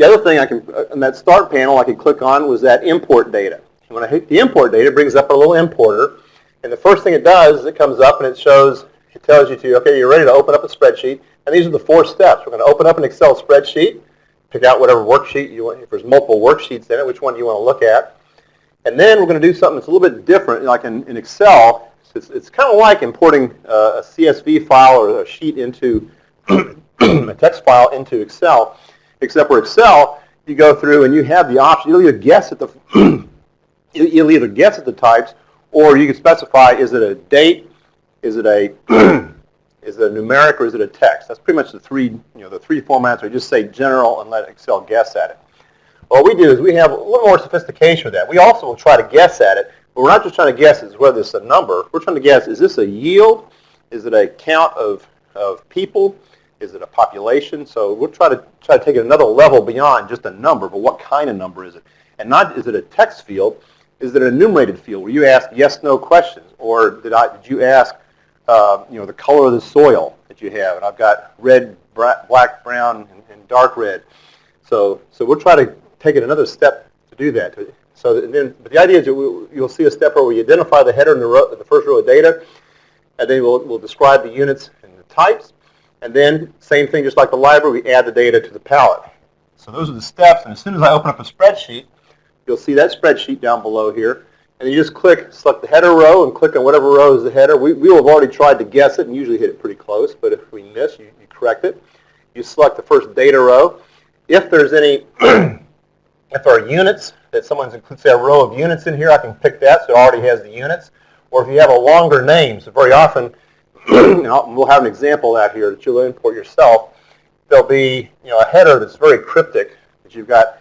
other thing I can, on that start panel, I can click on was that import data. And when I hit the import data, it brings up a little importer. And the first thing it does is it comes up and it tells you okay, you're ready to open up a spreadsheet. And these are the 4 steps. We're going to open up an Excel spreadsheet, pick out whatever worksheet you want. If there's multiple worksheets in it, which one do you want to look at? And then we're going to do something that's a little bit different. Like in Excel, it's kind of like importing a CSV file or a sheet into a text file into Excel, except for Excel, you go through and you have the option. You'll either guess at the types, or you can specify: is it a date, is it a numeric, or is it a text? That's pretty much the three formats. Or just say general and let Excel guess at it. What we do is we have a little more sophistication with that. We also will try to guess at it, but we're not just trying to guess is whether it's a number. We're trying to guess: is this a yield? Is it a count of people? Is it a population? So we'll try to take it another level beyond just a number, but what kind of number is it? And not is it a text field? Is it an enumerated field where you ask yes/no questions, or did you ask the color of the soil that you have? And I've got red, black, brown, and dark red. So we'll try to take it another step to do that. But the idea is that you'll see a step where we identify the header in the first row of data, and then we'll describe the units and the types. And then, same thing, just like the library, we add the data to the palette. So those are the steps, and as soon as I open up a spreadsheet, you'll see that spreadsheet down below here. And you just select the header row, and click on whatever row is the header. We will have already tried to guess it and usually hit it pretty close, but if we miss, you correct it. You select the first data row. If there's any, if there are units, that someone's included, say, a row of units in here, I can pick that, so it already has the units. Or if you have a longer name, so very often, we'll have an example of that here that you'll import yourself. There'll be a header that's very cryptic, that you've got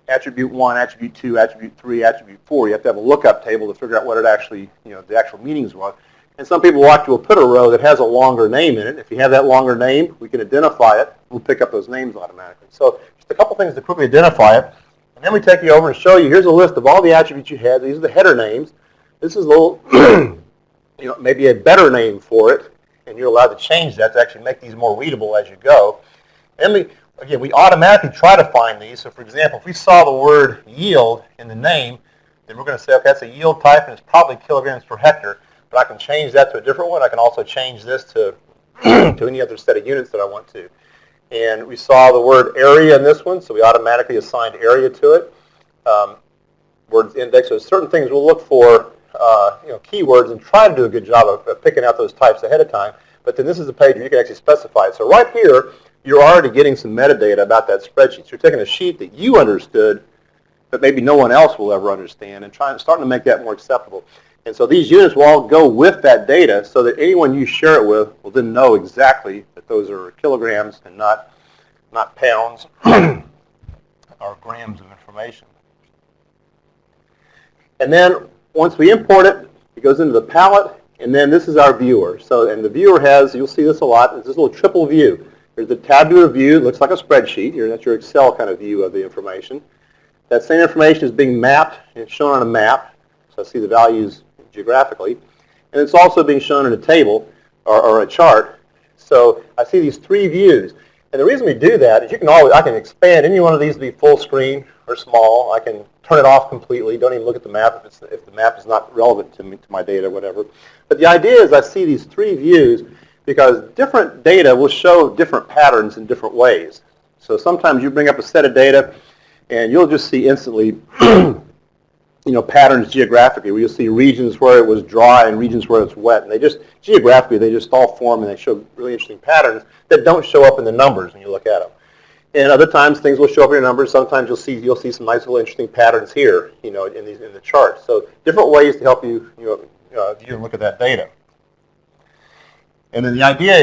attribute 1, attribute 2, attribute 3, attribute 4. You have to have a lookup table to figure out what it actually, the actual meanings was. And some people will put a row that has a longer name in it. If you have that longer name, we can identify it. We'll pick up those names automatically. So just a couple things to quickly identify it. And then we take you over and show you, here's a list of all the attributes you had. These are the header names. This is a little, maybe a better name for it. And you're allowed to change that to actually make these more readable as you go. And we automatically try to find these. So for example, if we saw the word yield in the name, then we're going to say, okay, that's a yield type, and it's probably kilograms per hectare. But I can change that to a different one. I can also change this to any other set of units that I want to. And we saw the word area in this one, so we automatically assigned area to it. Words index. So certain things we'll look for, keywords, and try to do a good job of picking out those types ahead of time. But then this is a page where you can actually specify it. So right here, you're already getting some metadata about that spreadsheet. So you're taking a sheet that you understood, but maybe no one else will ever understand, and starting to make that more acceptable. And so these units will all go with that data so that anyone you share it with will then know exactly that those are kilograms and not pounds or grams of information. And then once we import it, it goes into the palette, and then this is our viewer. And the viewer has, you'll see this a lot, it's this little triple view. There's the tabular view. It looks like a spreadsheet. That's your Excel kind of view of the information. That same information is being mapped, and it's shown on a map. So I see the values geographically. And it's also being shown in a table or a chart. So I see these 3 views. And the reason we do that is I can expand any one of these to be full screen or small. I can turn it off completely. Don't even look at the map if the map is not relevant to me, to my data, whatever. But the idea is I see these three views because different data will show different patterns in different ways. So sometimes you bring up a set of data, and you'll just see instantly, patterns geographically, where you'll see regions where it was dry and regions where it's wet. And they just, geographically, they just all form and they show really interesting patterns that don't show up in the numbers when you look at them. And other times things will show up in your numbers. Sometimes you'll see some nice little interesting patterns here, in the chart. So different ways to help you, look at that data. And then the idea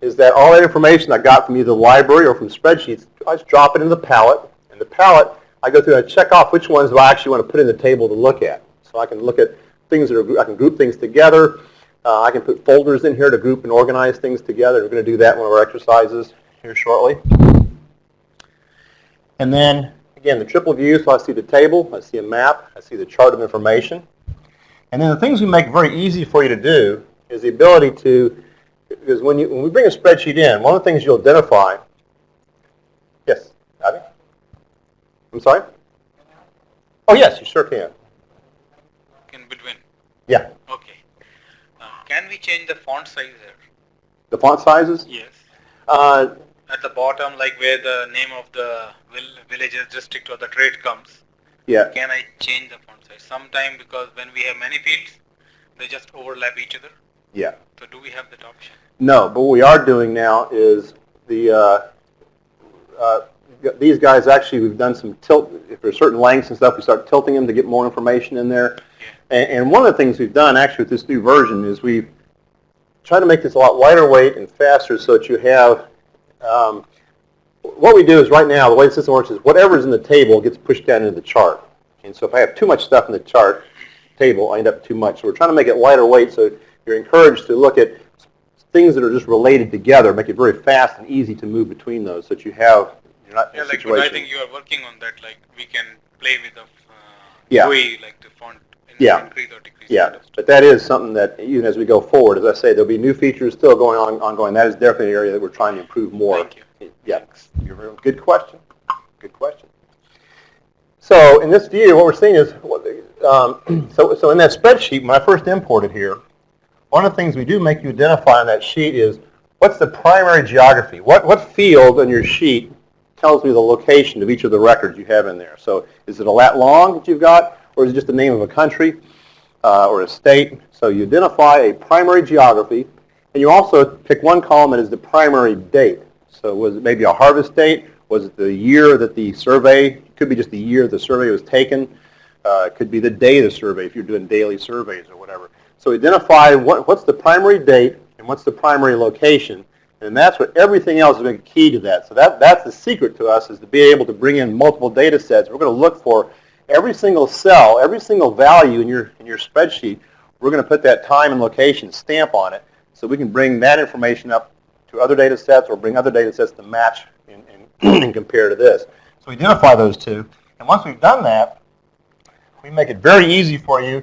is that all that information I got from either the library or from spreadsheets, I just drop it into the palette. And the palette, I go through and I check off which ones do I actually want to put in the table to look at. So I can look at things I can group things together. I can put folders in here to group and organize things together. We're going to do that in one of our exercises here shortly. And then, again, the triple view, so I see the table, I see a map, I see the chart of information. And then the things we make very easy for you to do is the ability to, because when we bring a spreadsheet in, one of the things you'll identify, yes, Abby? I'm sorry? Oh, yes, you sure can. In between? Yeah. Okay. Can we change the font size here? The font sizes? Yes. At the bottom, like where the name of the village's district or the trade comes. Yeah. Can I change the font size? Sometime, because when we have many fields, they just overlap each other. Yeah. So do we have that option? No, but what we are doing now is these guys actually, we've done some tilt. If there's certain lengths and stuff, we start tilting them to get more information in there. Yeah. And one of the things we've done actually with this new version is we've tried to make this a lot lighter weight and faster so that you have, what we do is right now, the way the system works is whatever's in the table gets pushed down into the chart. And so if I have too much stuff in the chart table, I end up with too much. So we're trying to make it lighter weight so you're encouraged to look at things that are just related together, make it very fast and easy to move between those so that you're not in a situation. But I think you are working on that, like we can play with the way, like the font increase or decrease. Yeah, but that is something that even as we go forward, as I say, there'll be new features still going on, ongoing. That is definitely an area that we're trying to improve more. Thank you. Yeah, good question. Good question. So in this view, what we're seeing is, so in that spreadsheet, when I first imported here, one of the things we do make you identify on that sheet is what's the primary geography? What field on your sheet tells me the location of each of the records you have in there? So is it a lat long that you've got, or is it just the name of a country or a state? So you identify a primary geography, and you also pick one column that is the primary date. So was it maybe a harvest date? Was it the year that the survey, it could be just the year the survey was taken. It could be the day of the survey if you're doing daily surveys or whatever. So identify what's the primary date and what's the primary location, and that's what everything else has been key to that. So that's the secret to us, is to be able to bring in multiple data sets. We're going to look for every single cell, every single value in your spreadsheet. We're going to put that time and location stamp on it so we can bring that information up to other data sets or bring other data sets to match and compare to this. So we identify those two, and once we've done that, we make it very easy for you.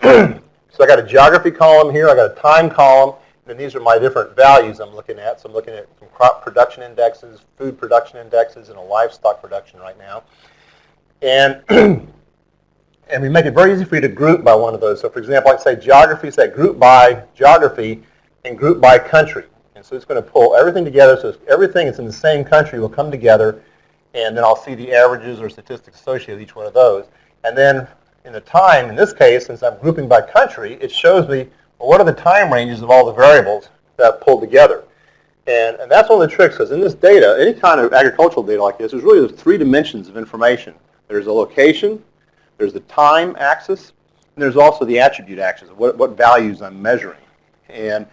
So I got a geography column here, I got a time column, and these are my different values I'm looking at. So I'm looking at some crop production indexes, food production indexes, and a livestock production right now. And and we make it very easy for you to group by one of those. So for example, I can say geography, say group by geography and group by country. And so it's going to pull everything together, so everything that's in the same country will come together, and then I'll see the averages or statistics associated with each one of those. And then in the time, in this case, since I'm grouping by country, it shows me, well, what are the time ranges of all the variables that I've pulled together. And that's one of the tricks, because in this data, any kind of agricultural data like this, there's really three dimensions of information. There's a location, there's the time axis, and there's also the attribute axis, what values I'm measuring. And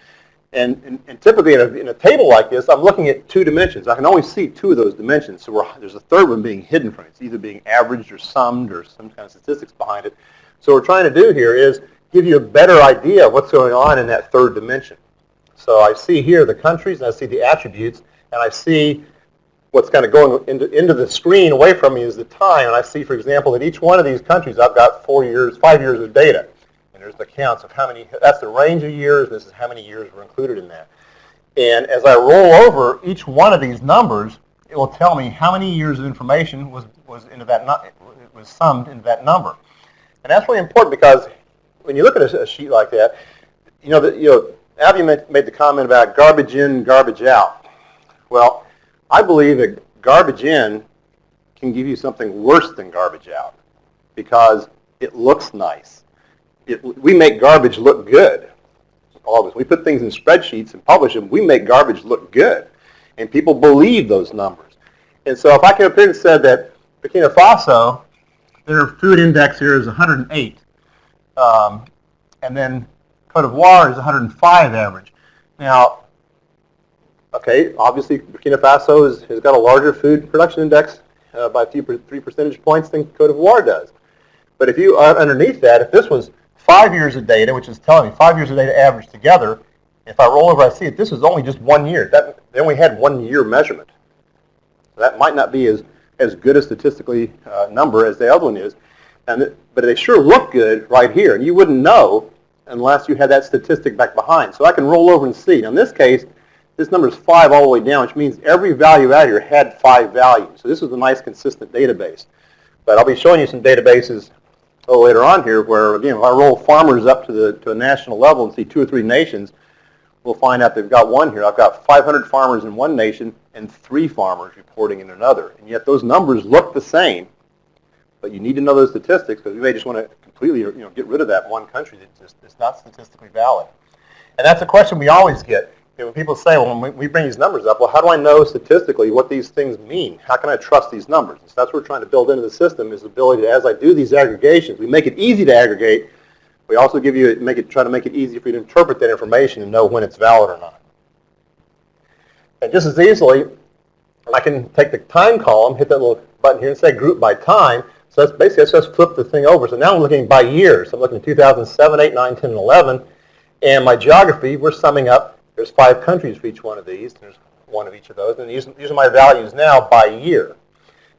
typically in a table like this, I'm looking at two dimensions. I can only see two of those dimensions, so there's a third one being hidden from it. It's either being averaged or summed or some kind of statistics behind it. So what we're trying to do here is give you a better idea of what's going on in that third dimension. So I see here the countries, and I see the attributes, and I see what's kind of going into the screen away from me is the time, and I see, for example, that each one of these countries, I've got 5 years of data. There's the counts of how many, that's the range of years, this is how many years were included in that. And as I roll over each one of these numbers, it will tell me how many years of information was into that, was summed into that number. And that's really important because when you look at a sheet like that, Abby made the comment about garbage in, garbage out. Well, I believe that garbage in can give you something worse than garbage out because it looks nice. We make garbage look good. Always. We put things in spreadsheets and publish them. We make garbage look good. And people believe those numbers. And so if I came up here and said that Burkina Faso, their food index here is 108, and then Cote d'Ivoire is 105 average. Now, okay, obviously Burkina Faso has got a larger food production index by 3 percentage points than Cote d'Ivoire does. But if you underneath that, if this was 5 years of data, which is telling me 5 years of data averaged together, if I roll over, I see that this is only just 1 year. They only had 1 year measurement. So that might not be as good a statistically number as the other one is, but they sure look good right here. And you wouldn't know unless you had that statistic back behind. So I can roll over and see. Now in this case, this number is 5 all the way down, which means every value out here had 5 values. So this is a nice consistent database. But I'll be showing you some databases a little later on here where, again, if I roll farmers up to a national level and see 2 or 3 nations, we'll find out they've got one here. I've got 500 farmers in one nation and 3 farmers reporting in another. And yet those numbers look the same, but you need to know those statistics because we may just want to completely get rid of that one country that's just not statistically valid. And that's a question we always get. When people say, well, when we bring these numbers up, well, how do I know statistically what these things mean? How can I trust these numbers? And so that's what we're trying to build into the system is the ability to, as I do these aggregations, we make it easy to aggregate. We also try to make it easy for you to interpret that information and know when it's valid or not. And just as easily, I can take the time column, hit that little button here and say group by time. So that's basically, let's just flip the thing over. So now I'm looking by years. So I'm looking at 2007, 8, 9, 10, and 11. And my geography, we're summing up. There's 5 countries for each one of these. There's one of each of those. And these are my values now by year.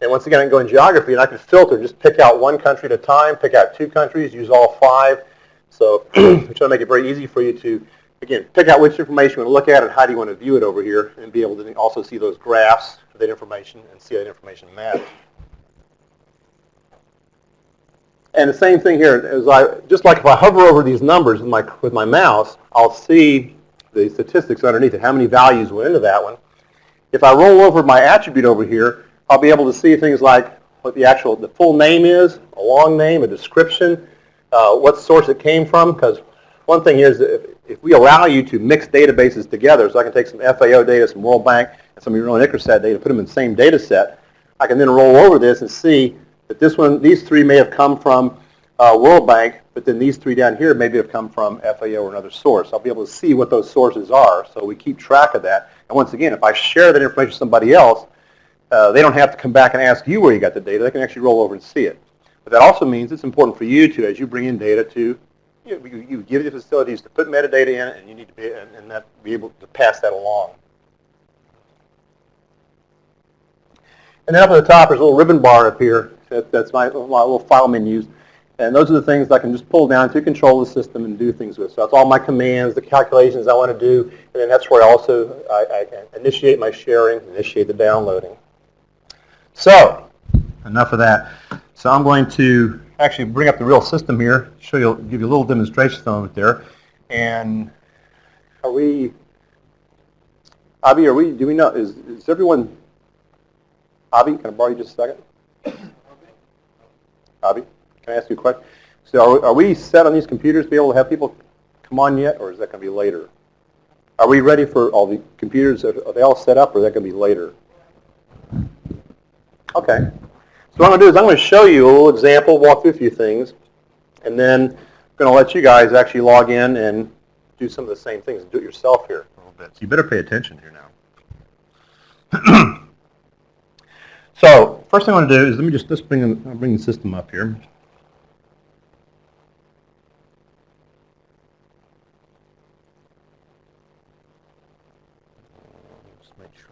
And once again, I can go in geography, and I can filter, just pick out 1 country at a time, pick out 2 countries, use all 5. So we're trying to make it very easy for you to, again, pick out which information you want to look at and how do you want to view it over here and be able to also see those graphs for that information and see that information matters. And the same thing here, just like if I hover over these numbers with my mouse, I'll see the statistics underneath it, how many values went into that one. If I roll over my attribute over here, I'll be able to see things like what the full name is, a long name, a description, what source it came from, because one thing here is that if we allow you to mix databases together, so I can take some FAO data, some World Bank, and some of your own ICRISAT data, put them in the same data set, I can then roll over this and see that these 3 may have come from World Bank, but then these 3 down here maybe have come from FAO or another source. I'll be able to see what those sources are, so we keep track of that. And once again, if I share that information with somebody else, they don't have to come back and ask you where you got the data. They can actually roll over and see it. But that also means it's important for you to, as you bring in data, to you give the facilities to put metadata in, and you need to be able to pass that along. And then up at the top, there's a little ribbon bar up here. That's my little file menus. And those are the things I can just pull down to control the system and do things with. So that's all my commands, the calculations I want to do. And then that's where I can initiate my sharing, initiate the downloading. So enough of that. So I'm going to actually bring up the real system here, give you a little demonstration of it there. And Avi, do we know, is everyone, Avi, can I borrow you just a second? Avi, can I ask you a question? So are we set on these computers to be able to have people come on yet, or is that going to be later? Are we ready for all the computers? Are they all set up, or is that going to be later? Okay. So what I'm going to do is I'm going to show you a little example, walk through a few things, and then I'm going to let you guys actually log in and do some of the same things and do it yourself here a little bit. So you better pay attention here now. So first thing I want to do is let's bring the system up here. Just make sure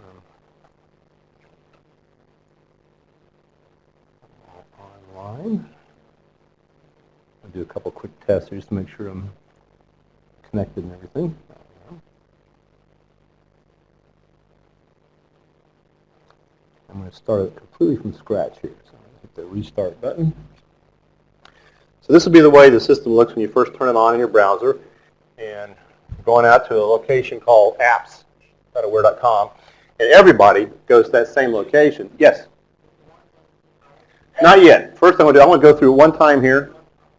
I'm online. I'll do a couple quick tests here just to make sure I'm connected and everything. I'm going to start it completely from scratch here. So I'm going to hit the restart button. So this will be the way the system looks when you first turn it on in your browser. And going out to a location called apps.awhere.com. And everybody goes to that same location. Yes? Not yet. First I'm going to go through it one time here.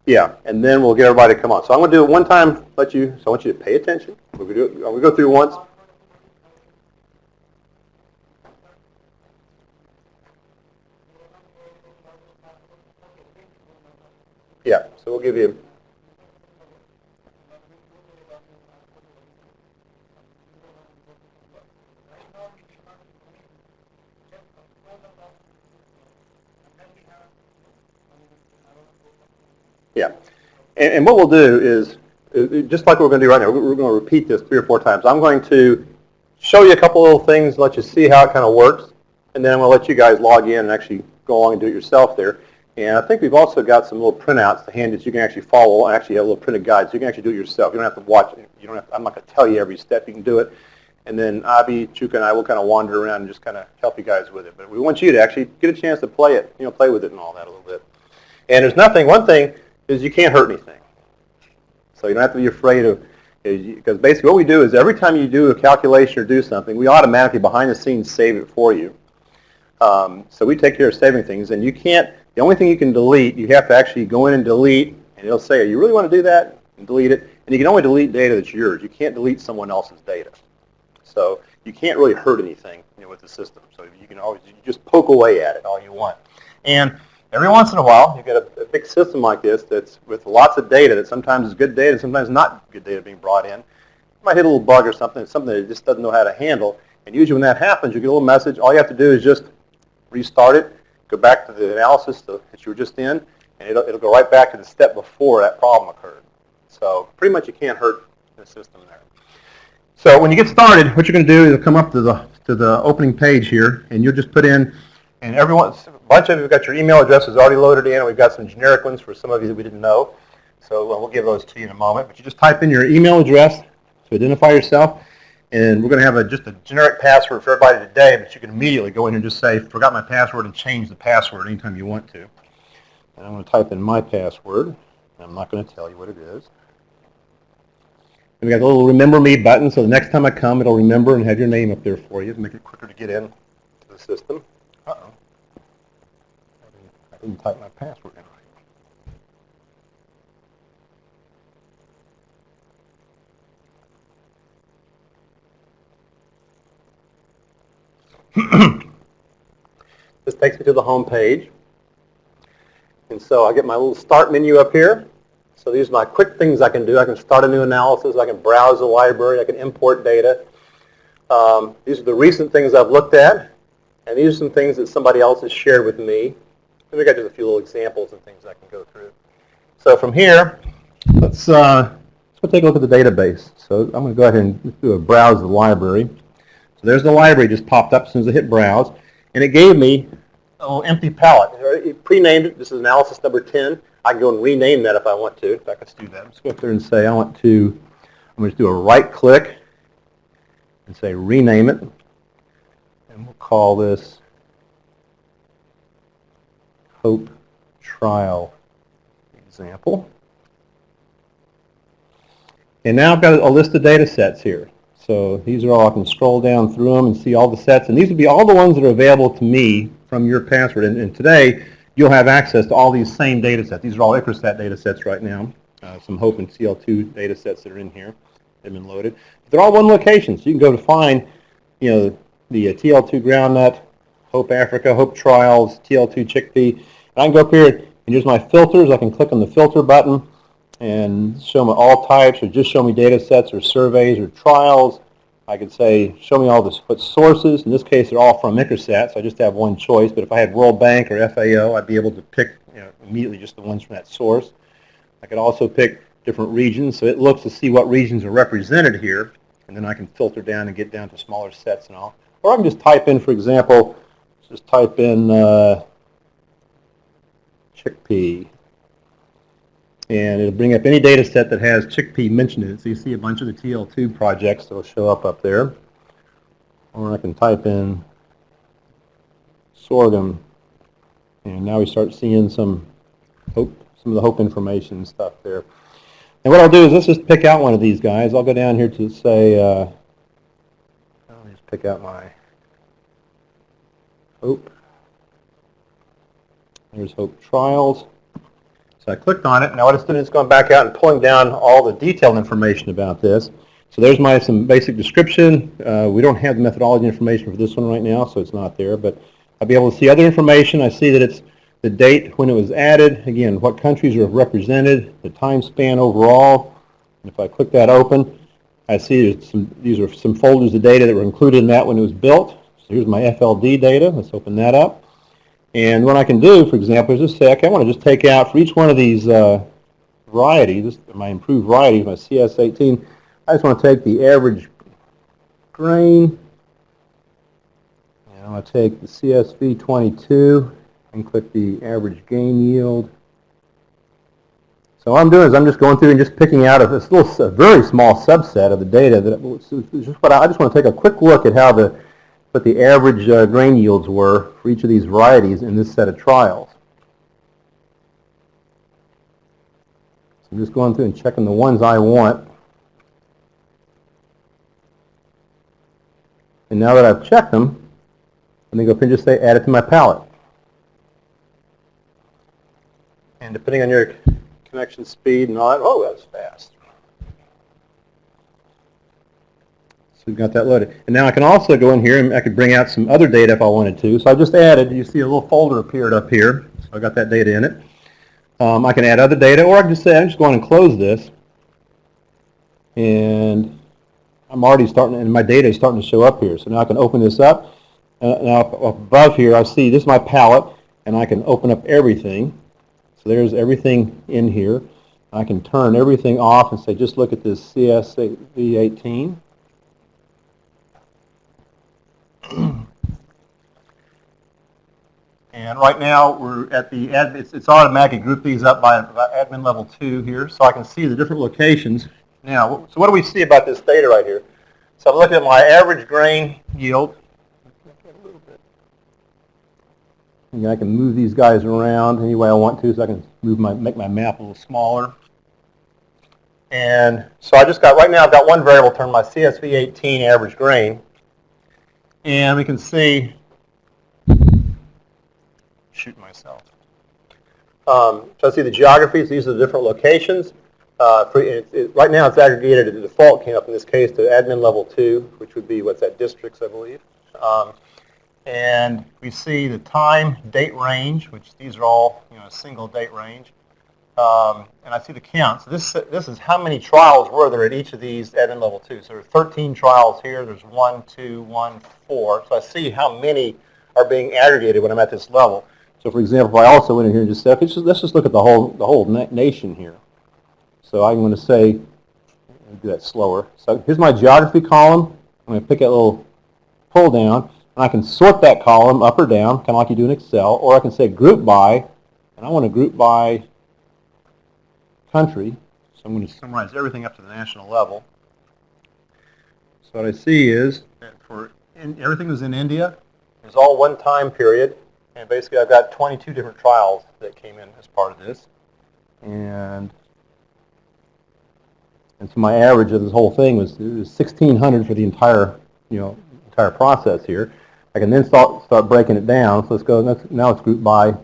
Yeah, and then we'll get everybody to come on. So I'm going to do it one time, so I want you to pay attention. I'm going to go through it once. Yeah, so we'll give you... Yeah, and what we'll do is, just like we're going to do right now, we're going to repeat this 3 or 4 times. I'm going to show you a couple little things, let you see how it kind of works, and then I'm going to let you guys log in and actually go along and do it yourself there. And I think we've also got some little printouts to hand that you can actually follow, and actually have a little printed guide, so you can actually do it yourself. You don't have to watch it. You don't have to, I'm not going to tell you every step. You can do it. And then Abhi, Chuka, and I will kind of wander around and just kind of help you guys with it. But we want you to actually get a chance to play it, play with it and all that a little bit. And there's nothing, one thing is you can't hurt anything. So you don't have to be afraid of, because basically what we do is every time you do a calculation or do something, we automatically behind the scenes save it for you. So we take care of saving things, and you can't, the only thing you can delete, you have to actually go in and delete, and it'll say, you really want to do that? And delete it. And you can only delete data that's yours. You can't delete someone else's data. So you can't really hurt anything with the system. So you can always, you just poke away at it all you want. And every once in a while, you get a big system like this that's with lots of data that sometimes is good data, sometimes not good data being brought in. You might hit a little bug or something that it just doesn't know how to handle. And usually when that happens, you get a little message. All you have to do is just restart it, go back to the analysis that you were just in, and it'll go right back to the step before that problem occurred. So pretty much you can't hurt the system there. So when you get started, what you're going to do is come up to the opening page here, and you'll just put in, and a bunch of you have got your email addresses already loaded in. We've got some generic ones for some of you that we didn't know. So we'll give those to you in a moment. But you just type in your email address to identify yourself. And we're going to have just a generic password for everybody today, but you can immediately go in and just say, forgot my password, and change the password anytime you want to. And I'm going to type in my password. I'm not going to tell you what it is. And we got the little remember me button, so the next time I come, it'll remember and have your name up there for you to make it quicker to get in to the system. Uh-oh. I didn't type my password in right. This takes me to the home page. And so I get my little start menu up here. So these are my quick things I can do. I can start a new analysis. I can browse the library. I can import data. These are the recent things I've looked at. And these are some things that somebody else has shared with me. And we got just a few little examples and things I can go through. So from here, let's take a look at the database. So I'm going to go ahead and do a browse the library. So there's the library just popped up as soon as I hit browse. And it gave me a little empty palette. It pre-named it. This is analysis number 10. I can go and rename that if I want to. In fact, let's do that. Let's go up there and say I'm going to just do a right click and say rename it. And we'll call this Hope Trial Example. And now I've got a list of data sets here. So these are all, I can scroll down through them and see all the sets. And these will be all the ones that are available to me from your password. And today, you'll have access to all these same data sets. These are all ICRISAT data sets right now. Some HOPE and TL2 data sets that are in here. They've been loaded. But they're all one location. So you can go to find, the TL2 groundnut, HOPE Africa, HOPE Trials, TL2 chickpea. And I can go up here, and here's my filters. I can click on the filter button and show me all types, or just show me data sets or surveys or trials. I could say, show me all the sources. In this case, they're all from ICRISAT, so I just have one choice. But if I had World Bank or FAO, I'd be able to pick immediately just the ones from that source. I could also pick different regions, so it looks to see what regions are represented here, and then I can filter down and get down to smaller sets and all. Or I can just type in, for example, just type in chickpea. And it'll bring up any data set that has chickpea mentioned in it. So you see a bunch of the TL2 projects that will show up there. Or I can type in sorghum And now we start seeing some hope, some of the hope information and stuff there. And what I'll do is let's just pick out one of these guys. I'll go down here to say, I'll just pick out my hope. There's hope trials. So I clicked on it. Now what it's doing is going back out and pulling down all the detailed information about this. So there's some basic description. We don't have the methodology information for this one right now, so it's not there. But I'll be able to see other information. I see that it's the date when it was added. Again, what countries are represented, the time span overall. And if I click that open, I see these are some folders of data that were included in that when it was built. So here's my FLD data. Let's open that up. And what I can do, for example, is just say, okay, I want to just take out for each one of these varieties, my improved varieties, my CS18, I just want to take the average grain, and I'm going to take the CSV22 and click the average gain yield. So what I'm doing is I'm just going through and just picking out a very small subset of the data. I just want to take a quick look at how what the average grain yields were for each of these varieties in this set of trials. So I'm just going through and checking the ones I want. And now that I've checked them, I'm going to go up and just say add it to my palette. And depending on your connection speed and all that, oh, that's fast. So we've got that loaded. And now I can also go in here and I could bring out some other data if I wanted to. So I just added, you see a little folder appeared up here. So I got that data in it. I can add other data, or I can just say, I'm just going to close this. And I'm already starting, and my data is starting to show up here. So now I can open this up. Now up above here, I see this is my palette, and I can open up everything. So there's everything in here. I can turn everything off and say, just look at this CSV18. And right now we're at the it's automatically grouped these up by admin level 2 here, so I can see the different locations. Now, so what do we see about this data right here? So I'm looking at my average grain yield. And I can move these guys around any way I want to, so I can make my map a little smaller. And so I just got, right now I've got one variable termed my CSV18 average grain. And we can see, shoot myself. So I see the geographies. These are the different locations. Right now it's aggregated. The default came up in this case to admin level 2, which would be, what's that, districts, I believe. And we see the time, date range, which these are all, a single date range. And I see the count. So this is how many trials were there at each of these admin level 2. So there are 13 trials here. There's 1, 2, 1, 4. So I see how many are being aggregated when I'm at this level. So for example, if I also went in here and just said, let's just look at the whole nation here. So I'm going to say, do that slower. So here's my geography column. I'm going to pick that little pull down, and I can sort that column up or down, kind of like you do in Excel, or I can say group by, and I want to group by country. So I'm going to summarize everything up to the national level. So what I see is that everything was in India. It was all one time period. And basically I've got 22 different trials that came in as part of this. And so my average of this whole thing was 1,600 for the entire process here. I can then start breaking it down. So let's go, now it's grouped by,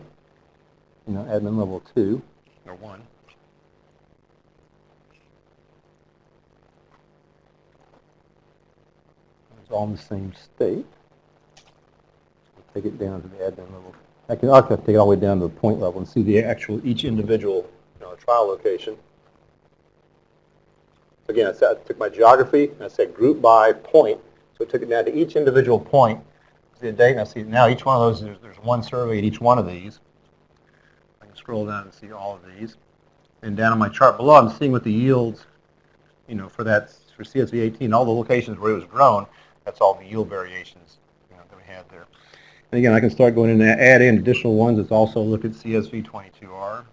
admin level 2 or 1. It's all in the same state. Take it down to the admin level. I can take it all the way down to the point level and see the actual each individual trial location. So again, I took my geography and I said group by point. So it took it down to each individual point. See the date, and I see now each one of those, there's one survey at each one of these. I can scroll down and see all of these. And down on my chart below, I'm seeing what the yields, for CSV18, all the locations where it was grown, that's all the yield variations that we had there. And again, I can start going in and add in additional ones. Let's also look at CSV22R.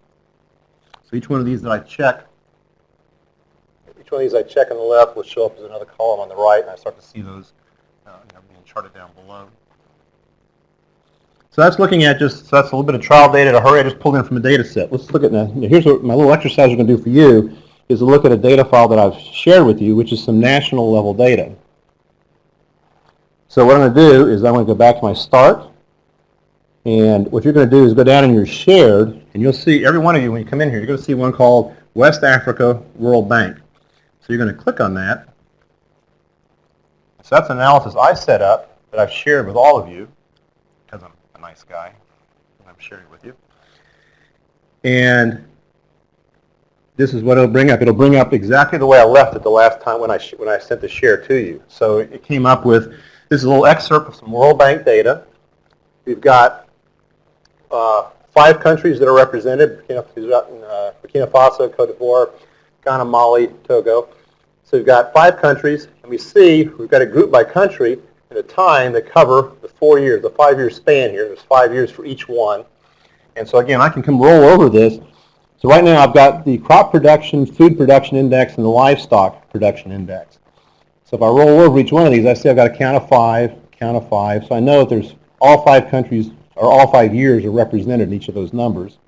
So each one of these that I check, on the left will show up as another column on the right, and I start to see those being charted down below. So that's looking at so that's a little bit of trial data to hurry. I just pulled in from a data set. Let's look at now. Here's what my little exercise we're going to do for you is to look at a data file that I've shared with you, which is some national level data. So what I'm going to do is I'm going to go back to my start. And what you're going to do is go down in your shared, and you'll see every one of you when you come in here, you're going to see one called West Africa World Bank. So you're going to click on that. So that's an analysis I set up that I've shared with all of you because I'm a nice guy and I'm sharing it with you. And this is what it'll bring up. It'll bring up exactly the way I left it the last time when I sent the share to you. So it came up with, this is a little excerpt of some World Bank data. We've got 5 countries that are represented, Burkina Faso, Cote d'Ivoire, Ghana, Mali, Togo. So we've got 5 countries, and we see we've got a group by country at a time that cover the 4 years, the 5-year span here. There's 5 years for each one. And so again, I can come roll over this. So right now I've got the crop production, food production index, and the livestock production index. So if I roll over each one of these, I see I've got a count of 5. So I know that there's all 5 countries, or all 5 years are represented in each of those numbers.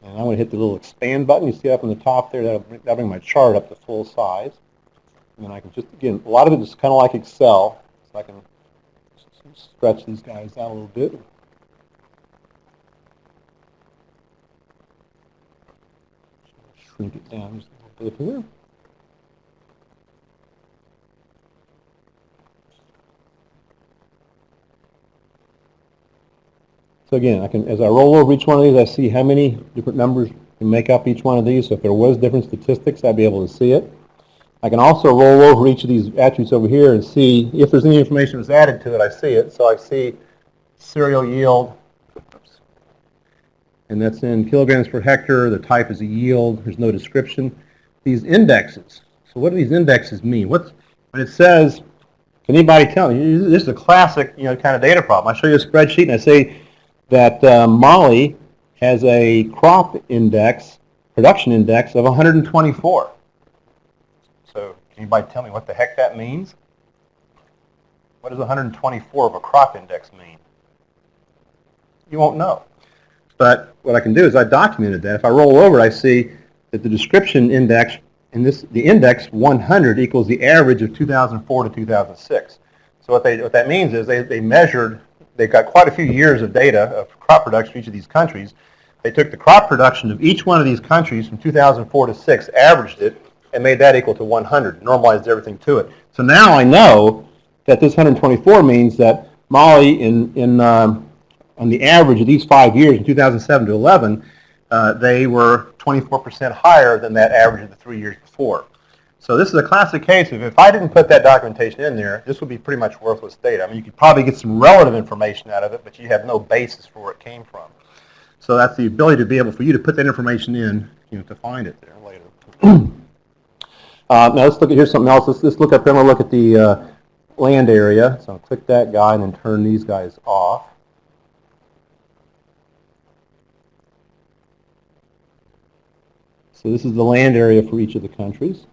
And I'm going to hit the little expand button. You see up on the top there, that'll bring my chart up to full size. And then I can just, again, a lot of it is kind of like Excel. So I can stretch these guys out a little bit. Shrink it down just a little bit here. So again, as I roll over each one of these, I see how many different numbers can make up each one of these. So if there was different statistics, I'd be able to see it. I can also roll over each of these attributes over here and see if there's any information that's added to it, I see it. So I see cereal yield, and that's in kilograms per hectare. The type is a yield. There's no description. These indexes. So what do these indexes mean? When it says, can anybody tell me? This is a classic, kind of data problem. I show you a spreadsheet and I say that Mali has a crop index, production index of 124. So can anybody tell me what the heck that means? What does 124 of a crop index mean? You won't know. But what I can do is I documented that. If I roll over, I see that the description index, the index 100 equals the average of 2004 to 2006. So what that means is they've got quite a few years of data of crop production for each of these countries. They took the crop production of each one of these countries from 2004 to 6, averaged it, and made that equal to 100, normalized everything to it. So now I know that this 124 means that Mali, on the average of these 5 years, in 2007 to 11, they were 24% higher than that average of the 3 years before. So this is a classic case of if I didn't put that documentation in there, this would be pretty much worthless data. I mean, you could probably get some relative information out of it, but you have no basis for where it came from. So that's the ability to be able for you to put that information in, to find it there later. Now let's look at, here's something else. Let's look up here. I'm going to look at the land area. So I'll click that guy and then turn these guys off. So this is the land area for each of the countries.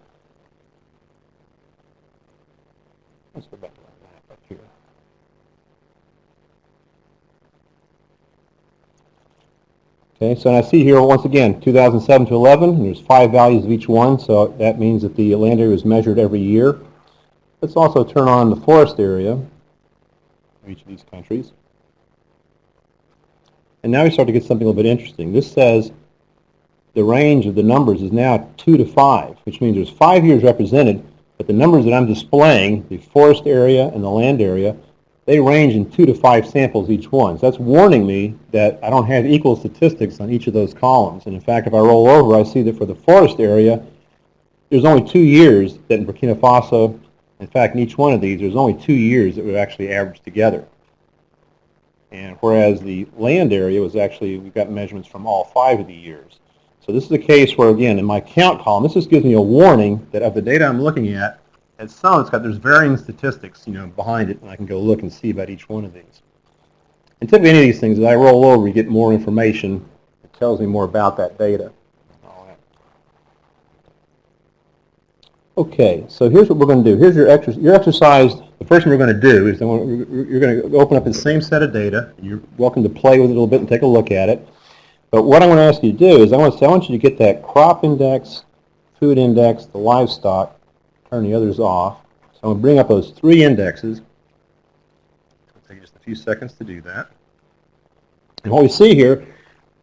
Let's go back to that map up here. Okay, so I see here once again 2007 to 11, and there's 5 values of each one, so that means that the land area is measured every year. Let's also turn on the forest area of each of these countries. And now we start to get something a little bit interesting. This says the range of the numbers is now 2 to 5, which means there's 5 years represented, but the numbers that I'm displaying, the forest area and the land area, they range in 2 to 5 samples each one. So that's warning me that I don't have equal statistics on each of those columns. And in fact, if I roll over, I see that for the forest area, there's only 2 years that in Burkina Faso, in fact, in each one of these, there's only 2 years that we've actually averaged together. And whereas the land area was actually, we've got measurements from all 5 of the years. So this is a case where, again, in my count column, this just gives me a warning that of the data I'm looking at, there's varying statistics, behind it, and I can go look and see about each one of these. And typically any of these things, as I roll over, you get more information. It tells me more about that data. Okay, so here's what we're going to do. Here's your exercise the first thing we're going to do is you're going to open up the same set of data. You're welcome to play with it a little bit and take a look at it. But what I want to ask you to do is I want you to get that crop index, food index, the livestock, turn the others off. So I'm going to bring up those three indexes. It'll take just a few seconds to do that. And what we see here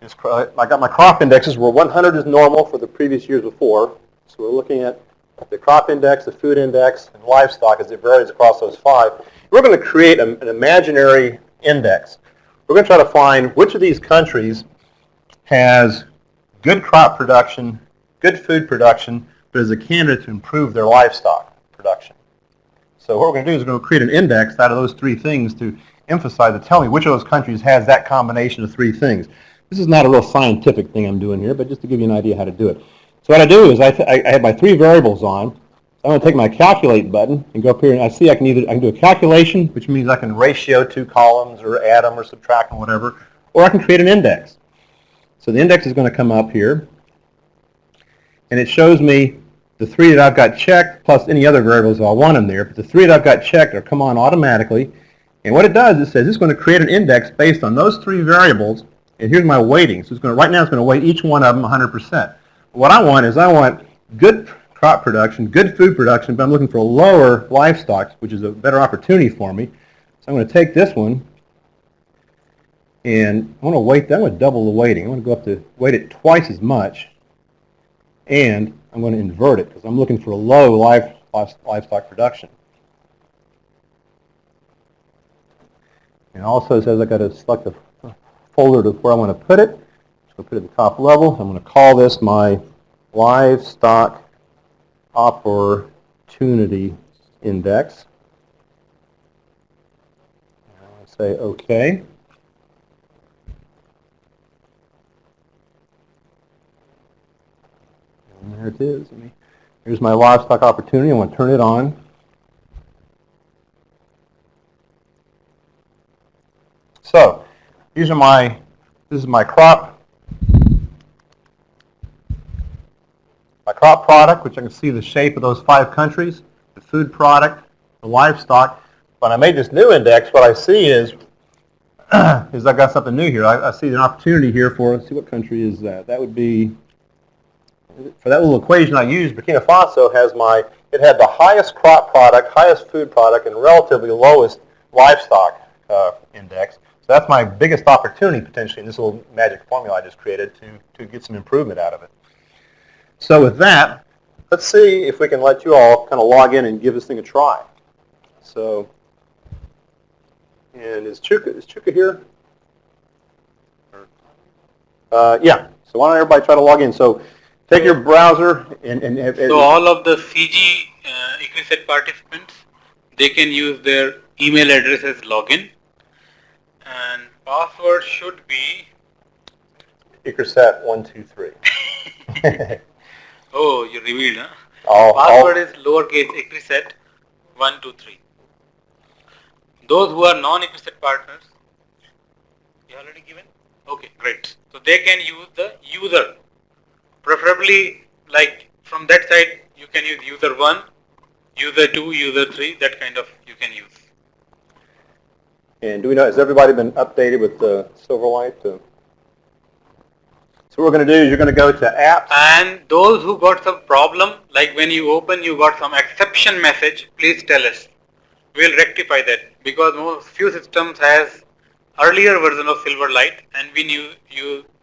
is I got my crop indexes where 100 is normal for the previous years before. So we're looking at the crop index, the food index, and livestock as it varies across those five. We're going to create an imaginary index. We're going to try to find which of these countries has good crop production, good food production, but is a candidate to improve their livestock production. So what we're going to do is we're going to create an index out of those three things to emphasize and tell me which of those countries has that combination of three things. This is not a real scientific thing I'm doing here, but just to give you an idea how to do it. So what I do is I have my three variables on. I'm going to take my calculate button and go up here, and I see I can do a calculation, which means I can ratio two columns or add them or subtract them, whatever, or I can create an index. So the index is going to come up here, and it shows me the three that I've got checked plus any other variables if I want them there. But the three that I've got checked are come on automatically. And what it does is it says it's going to create an index based on those three variables, and here's my weighting. So right now it's going to weight each one of them 100%. What I want good crop production, good food production, but I'm looking for lower livestock, which is a better opportunity for me. So I'm going to take this one, and I'm going to double the weighting. I'm going to go up to weight it twice as much, and I'm going to invert it because I'm looking for a low livestock production. And it also says I've got to select a folder to where I want to put it. So put it at the top level. I'm going to call this my livestock opportunity index. And I'll say OK. And there it is. Here's my livestock opportunity. I'm going to turn it on. So this is my crop product, which I can see the shape of those five countries, the food product, the livestock. When I made this new index, what I see is I've got something new here. I see an opportunity here for, let's see, what country is that? That would be, for that little equation I used, Burkina Faso it had the highest crop product, highest food product, and relatively lowest livestock index. So that's my biggest opportunity potentially in this little magic formula I just created to get some improvement out of it. So with that, let's see if we can let you all kind of log in and give this thing a try. So, and is Chuka here? Yeah. So why don't everybody try to log in? So take your browser and so all of the CG ICRISAT participants, they can use their email address as login, and password should be ICRISAT123. Oh, you revealed, huh? Password is lowercase ICRISAT123. Those who are non-ICRISAT partners, you already given? Okay, great. So they can use the user. Preferably, like from that side, you can use user 1, user 2, user 3, that kind of you can use. And do we know, has everybody been updated with the Silverlight? So what we're going to do is you're going to go to apps. And those who got some problem, like when you open, you got some exception message, please tell us. We'll rectify that because few systems has earlier version of Silverlight, and we knew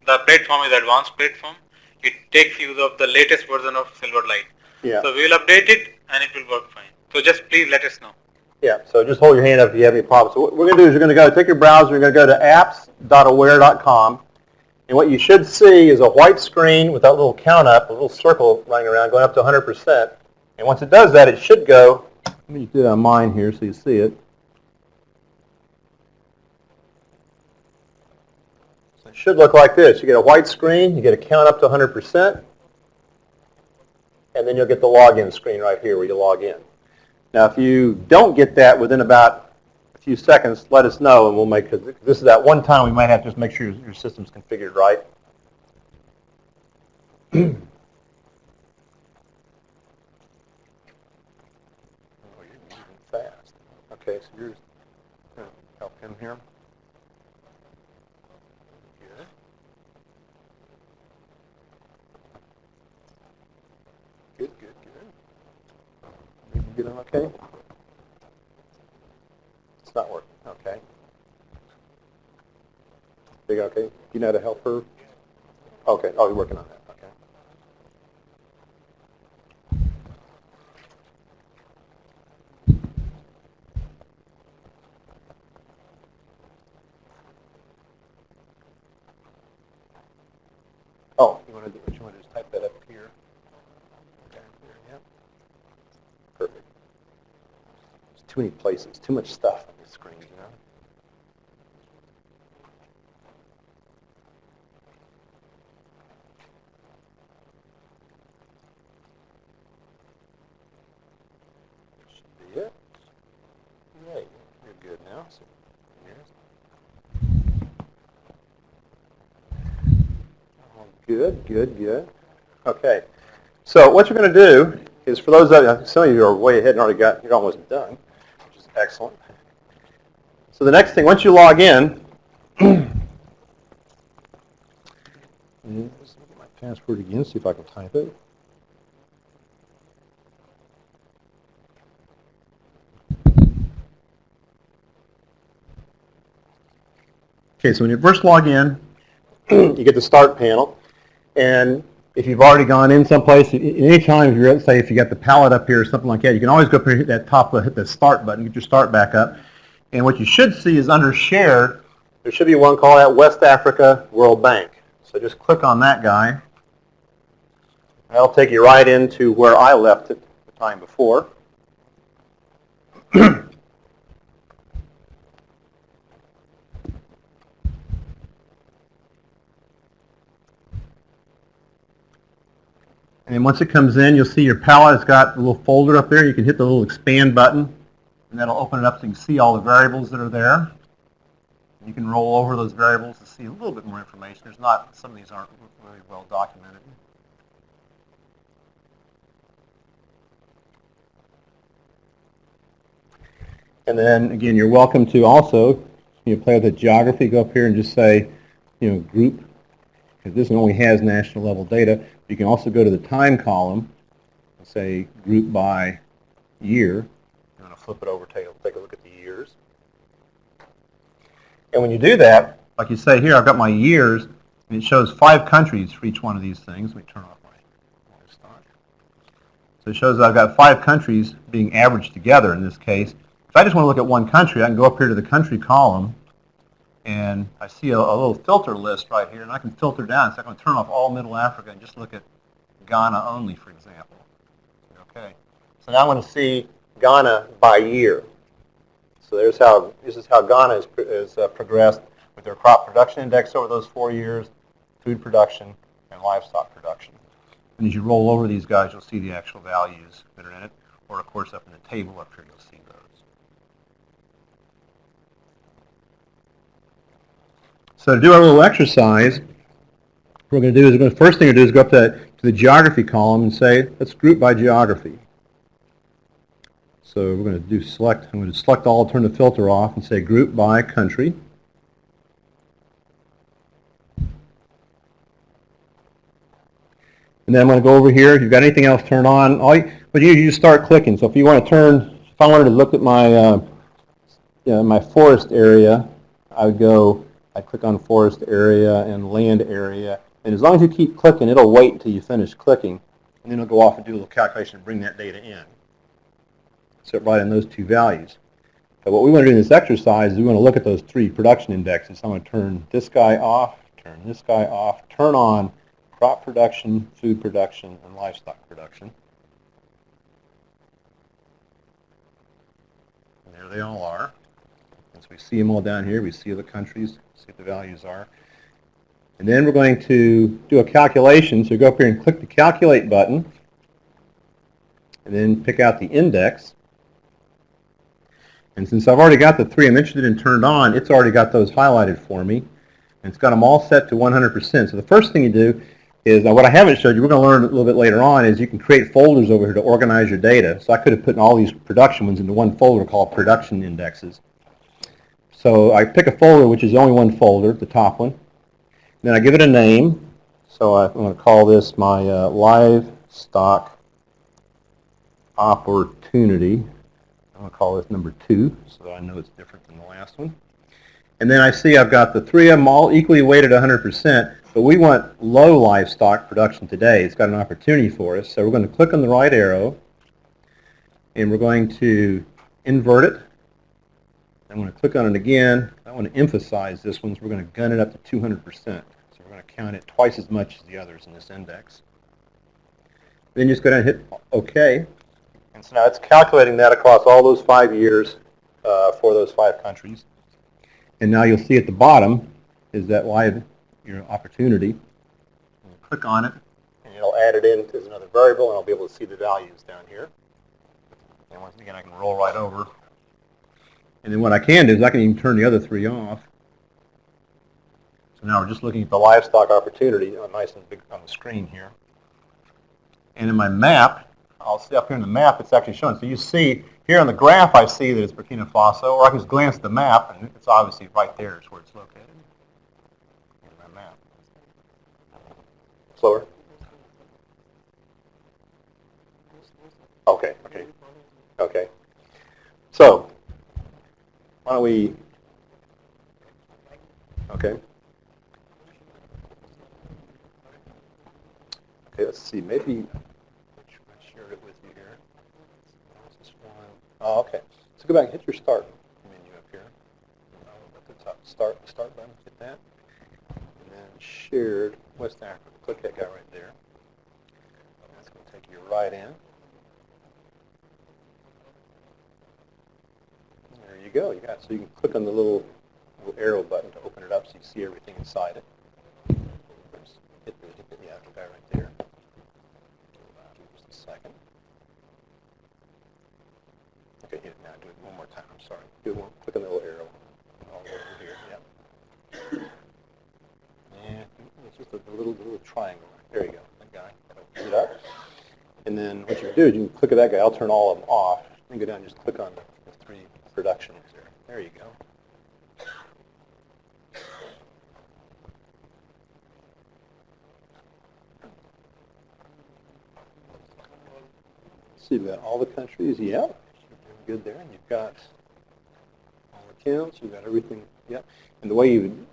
the platform is advanced platform. It takes use of the latest version of Silverlight. Yeah. So we'll update it and it will work fine. So just please let us know. Yeah, so just hold your hand up if you have any problems. So what we're going to do is you're going to go take your browser, you're going to go to apps.aware.com, and what you should see is a white screen with that little count up, a little circle running around going up to 100%. And once it does that, it should go, let me do it on mine here so you see it. So it should look like this. You get a white screen, you get a count up to 100%, and then you'll get the login screen right here where you log in. Now, if you don't get that within about a few seconds, let us know, and we'll make, because this is that one time we might have to just make sure your system's configured right. Oh, you're moving fast. Okay, so you're going to help him here. Good. Good, good, good. You getting okay? It's not working. Okay. Big okay? You know how to help her? Okay. Oh, you're working on that. Okay. Oh, you want to do what you want to do is type that up here. Okay, here, yeah. Perfect. There's too many places, too much stuff on the screen, you know. That should be it. Right, you're good now. So here's. Oh, good, good, good. Okay. So what you're going to do is, for those of you, some of you are way ahead and already you're almost done, which is excellent. So the next thing, once you log in, let's look at my password again, see if I can type it. Okay, so when you first log in, you get the start panel, and if you've already gone in someplace, anytime if you got the palette up here or something like that, you can always go up here, hit that top, hit the start button, get your start back up. And what you should see is under shared, there should be one called out West Africa World Bank. So just click on that guy. That'll take you right into where I left it the time before. And once it comes in, you'll see your palette has got a little folder up there. You can hit the little expand button, and that'll open it up so you can see all the variables that are there. You can roll over those variables to see a little bit more information. There's not, some of these aren't really well documented. And then, again, you're welcome to also, play with the geography. Go up here and just say, group, because this one only has national level data. You can also go to the time column and say group by year. You want to flip it over, take a look at the years. And when you do that, like you say here, I've got my years, and it shows 5 countries for each one of these things. Let me turn off my start. So it shows that I've got 5 countries being averaged together in this case. If I just want to look at one country, I can go up here to the country column, and I see a little filter list right here, and I can filter down. So I'm going to turn off all Middle Africa and just look at Ghana only, for example. Okay. So now I want to see Ghana by year. So this is how Ghana has progressed with their crop production index over those 4 years, food production, and livestock production. And as you roll over these guys, you'll see the actual values that are in it, or of course up in the table up here, you'll see those. So to do our little exercise, what we're going to do is, the first thing to do is go up to the geography column and say, let's group by geography. So we're going to do select, I'm going to select all, turn the filter off, and say group by country. And then I'm going to go over here. If you've got anything else turned on, but you just start clicking. So if you want to if I wanted to look at my, my forest area, I'd click on forest area and land area. And as long as you keep clicking, it'll wait until you finish clicking. And then it'll go off and do a little calculation and bring that data in. So it brought in those 2 values. But what we want to do in this exercise is we want to look at those 3 production indexes. So I'm going to turn this guy off, turn this guy off, turn on crop production, food production, and livestock production. And there they all are. As we see them all down here, we see the countries, see what the values are. And then we're going to do a calculation. So go up here and click the Calculate button, and then pick out the index. And since I've already got the 3 I'm interested in turned on, it's already got those highlighted for me. And it's got them all set to 100%. So the first thing you do is what I haven't showed you, we're going to learn a little bit later on, is you can create folders over here to organize your data. So I could have put all these production ones into one folder called production indexes. So I pick a folder, which is only one folder, the top one. Then I give it a name. So I'm going to call this my livestock opportunity. I'm going to call this number 2, so I know it's different than the last one. And then I see I've got the 3 of them all equally weighted 100%, but we want low livestock production today. It's got an opportunity for us. So we're going to click on the right arrow, and we're going to invert it. I'm going to click on it again. I want to emphasize this one, so we're going to gun it up to 200%. So we're going to count it twice as much as the others in this index. Then you just go down and hit OK. And so now it's calculating that across all those 5 years for those 5 countries. And now you'll see at the bottom is that your opportunity. And click on it, and it'll add it in as another variable, and I'll be able to see the values down here. And once again, I can roll right over. And then what I can do is I can even turn the other 3 off. So now we're just looking at the livestock opportunity, nice and big on the screen here. And in my map, I'll see up here in the map it's actually showing. So you see here on the graph, I see that it's Burkina Faso, or I can just glance at the map, and it's obviously right there is where it's located. Here's my map. Slower. Okay. So why don't we? Okay, let's see. Maybe I shared it with you here. This one. Oh, okay. So go back and hit your start menu up here. At the top, start button. Hit that. And then shared West Africa. Click that guy right there. That's going to take you right in. There you go. So you can click on the little arrow button to open it up so you see everything inside it. Hit the guy right there. Just a second. Okay, hit it now. Do it one more time. I'm sorry. Do it one. Click on the little arrow all over here. Yep. And it's just a little triangle. There you go. That guy. That'll open it up. And then what you do is you can click at that guy. I'll turn all of them off. And go down and just click on the 3 productions there. There you go. So you've got all the countries, yep. Good there. And you've got all the counts, you've got everything, yep. And the way you would,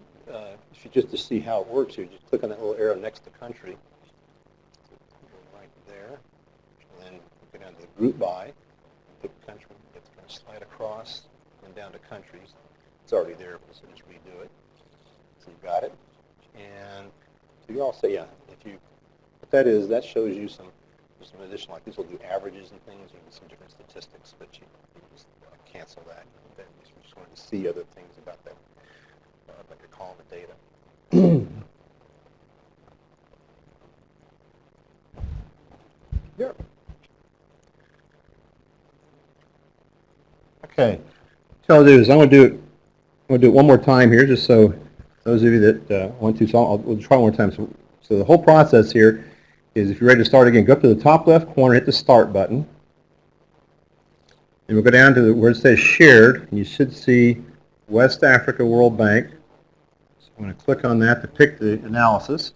if you just to see how it works, you just click on that little arrow next to country. Go right there. And then go down to the group by, pick country. It's going to slide across and down to countries. It's already there, so just redo it. So you've got it. And so you all say, yeah, what that is, that shows you some additional, like these will do averages and things, and some different statistics, but you just cancel that. You just wanted to see other things about that, like your column of data. Yeah. Okay. So I'll do is I'm going to do it one more time here, just so those of you that want to. So we'll try one more time. So the whole process here is, if you're ready to start again, go up to the top left corner, hit the start button, and we'll go down to where it says shared, and you should see West Africa World Bank. So I'm going to click on that to pick the analysis.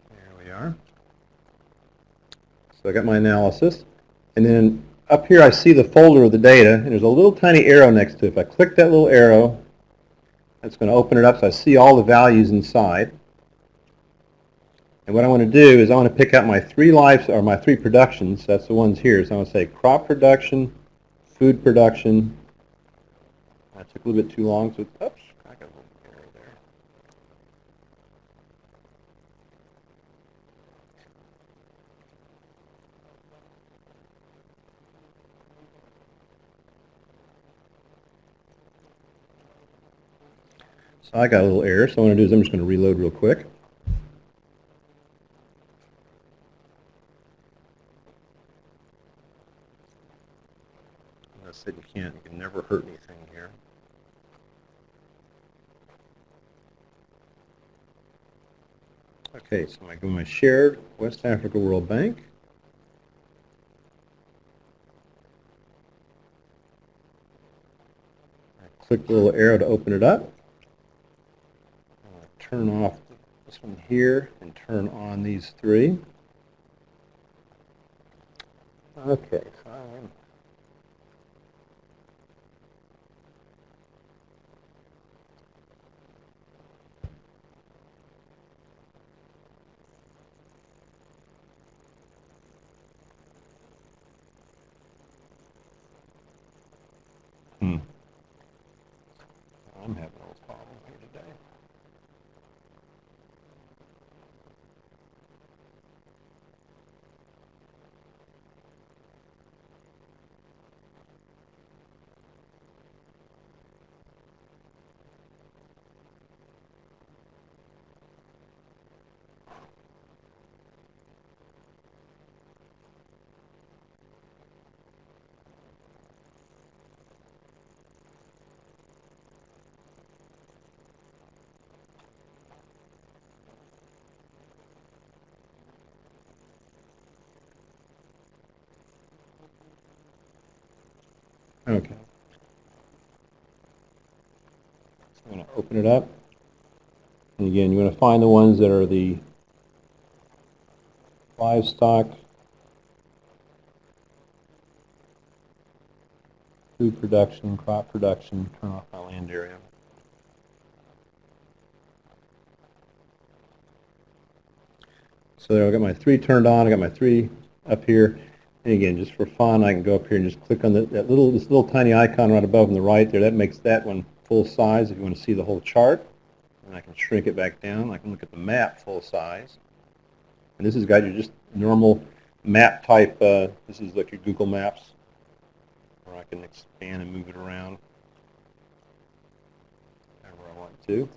There we are. So I got my analysis. And then up here I see the folder of the data, and there's a little tiny arrow next to it. If I click that little arrow, that's going to open it up so I see all the values inside. And what I want to do is I want to pick out my 3 my 3 productions. That's the ones here. So I want to say crop production, food production. That took a little bit too long, so oops, I got a little error there. So I got a little error, so what I'm going to do is I'm just going to reload real quick. I said you can never hurt anything here. Okay, so I go to my shared West Africa World Bank. I click the little arrow to open it up. I'm going to turn off this one here and turn on these three. Okay, so I'm having a little problem here today. Okay. So I'm going to open it up. And again, you want to find the ones that are the livestock, food production, crop production, turn off my land area. So there I've got my three turned on, I got my three up here. And again, just for fun, I can go up here and just click on this little tiny icon right above on the right there. That makes that one full size if you want to see the whole chart. And I can shrink it back down. I can look at the map full size. And this has got your just normal map type. This is like your Google Maps, where I can expand and move it around wherever I want to,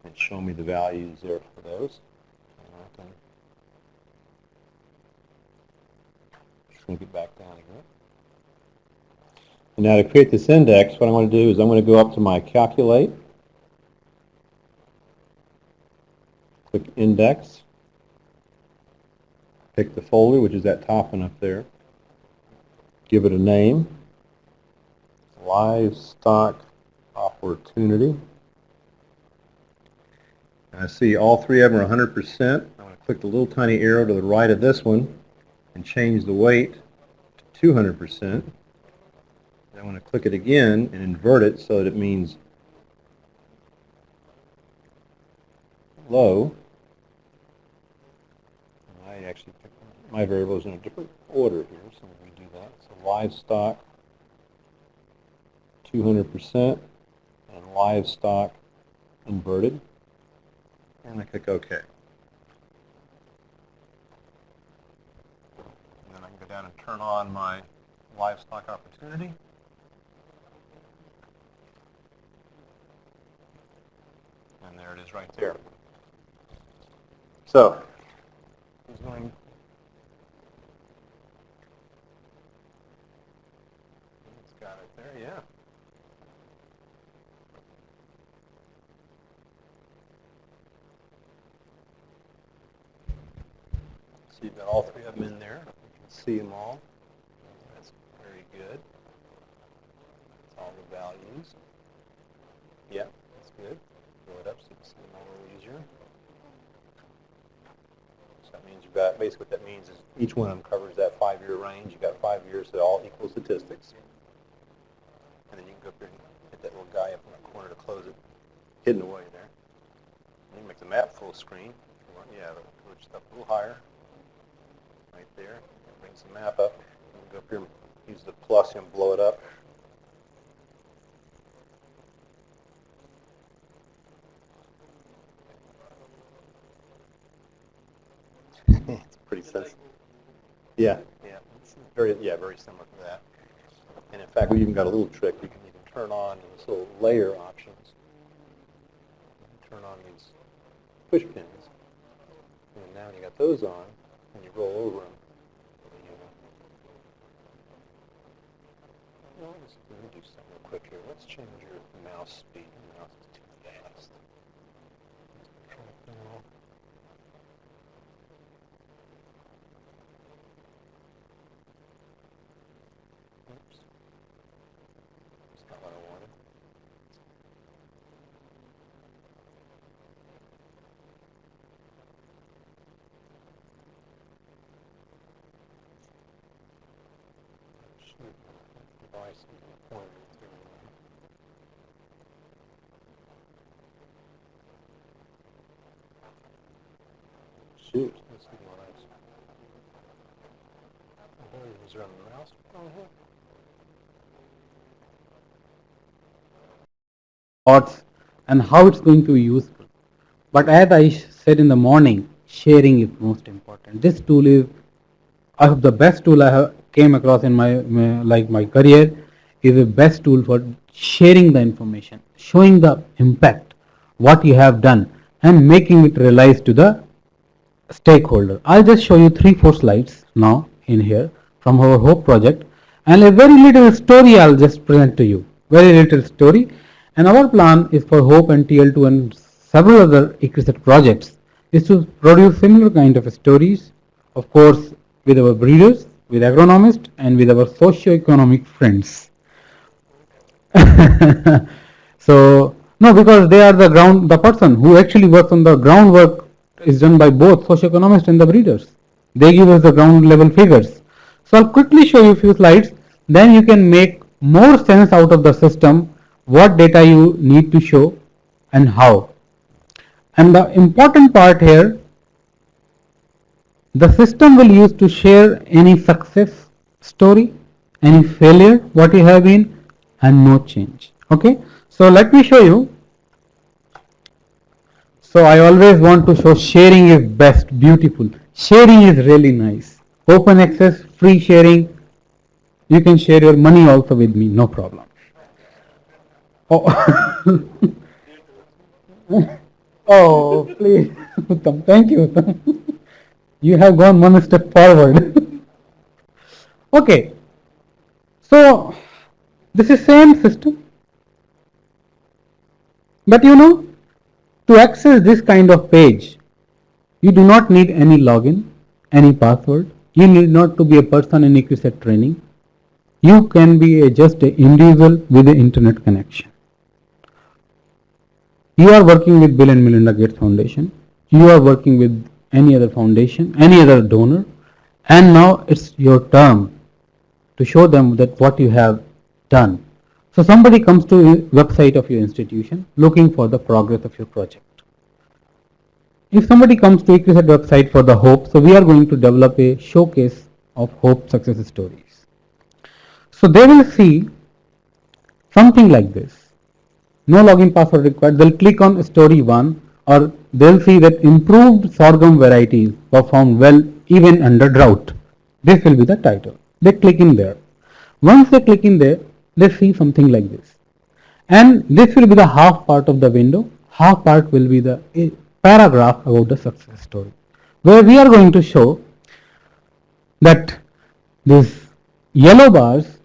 and show me the values there for those. And I can shrink it back down again. And now to create this index, what I want to do is I'm going to go up to my Calculate, click Index, pick the folder, which is that top one up there, give it a name, Livestock Opportunity. And I see all three of them are 100%. I'm going to click the little tiny arrow to the right of this one and change the weight to 200%. Then I'm going to click it again and invert it so that it means low. I actually picked my variables in a different order here, so we do that. So livestock 200% and livestock inverted. And I click OK. And then I can go down and turn on my livestock opportunity. And there it is right there. So, who's going? It's got it there, yeah. So you've got all three of them in there. You can see them all. That's very good. That's all the values. Yeah, that's good. Go it up so you can see them all a little easier. So that means you've got, basically what that means is each one of them covers that 5-year range. You've got 5 years, so all equal statistics. And then you can go up here and hit that little guy up in the corner to close it, hidden away there. And you can make the map full screen. Yeah, push it up a little higher. Right there. That brings the map up. You can go up here and use the plus and blow it up. It's pretty sensitive. Yeah. It's very similar to that. And in fact, we even got a little trick. You can even turn on this little layer options. Turn on these push pins. And now when you got those on, and you roll over them, Let me do something real quick here. Let's change your mouse speed. Your mouse is too fast. Control panel. Oops. That's not what I wanted. Shoot. Device is pointing through. Shoot. Let's see what I was running the mouse. Thoughts and how it's going to be useful. But as I said in the morning, sharing is most important. This tool is the best tool I have came across in my career. Is the best tool for sharing the information, showing the impact, what you have done, and making it realize to the stakeholder. I'll just show you 3-4 slides now in here from our HOPE project, and a very little story I'll just present to you. Very little story. And our plan is for HOPE and TL2 and several other ICRISAT projects is to produce similar kind of stories, of course, with our breeders, with agronomists, and with our socio-economic friends. So, no, because they are the person who actually works on the groundwork is done by both socio-economists and the breeders. They give us the ground level figures. So I'll quickly show you a few slides, then you can make more sense out of the system, what data you need to show and how. And the important part here, the system will use to share any success story, any failure, what you have been, and no change. Okay, so let me show you. So I always want to show sharing is best, beautiful. Sharing is really nice. Open access, free sharing. You can share your money also with me, no problem. Oh, oh please, Uttam, thank you, Uttam. You have gone one step forward. Okay, so this is same system, but you know, to access this kind of page, you do not need any login, any password. You need not to be a person in ICRISAT training. You can be just an individual with an internet connection. You are working with Bill and Melinda Gates Foundation. You are working with any other foundation, any other donor, and now it's your turn to show them that what you have done. So somebody comes to the website of your institution looking for the progress of your project. If somebody comes to ICRISAT website for the HOPE, so we are going to develop a showcase of HOPE success stories. So they will see something like this. No login password required. They'll click on story 1, or they'll see that improved sorghum varieties perform well even under drought. This will be the title. They click in there. Once they click in there, they see something like this. And this will be the half part of the window. Half part will be the paragraph about the success story, where we are going to show that these yellow bars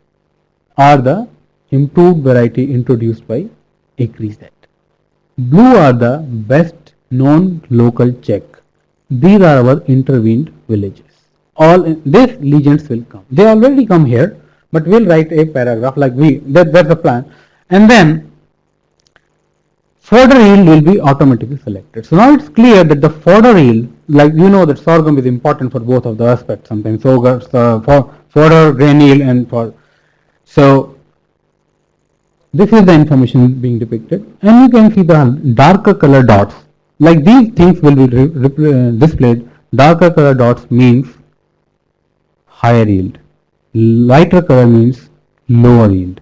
are the improved variety introduced by ICRISAT. Blue are the best known local check. These are our intervened villages. All these legends will come. They already come here, but we'll write a paragraph like that's the plan. And then fodder yield will be automatically selected. So now it's clear that the fodder yield, like you know that sorghum is important for both of the aspects sometimes. So for fodder, grain yield, and for so this is the information being depicted, and you can see the darker color dots. Like these things will be displayed. Darker color dots means higher yield. Lighter color means lower yield.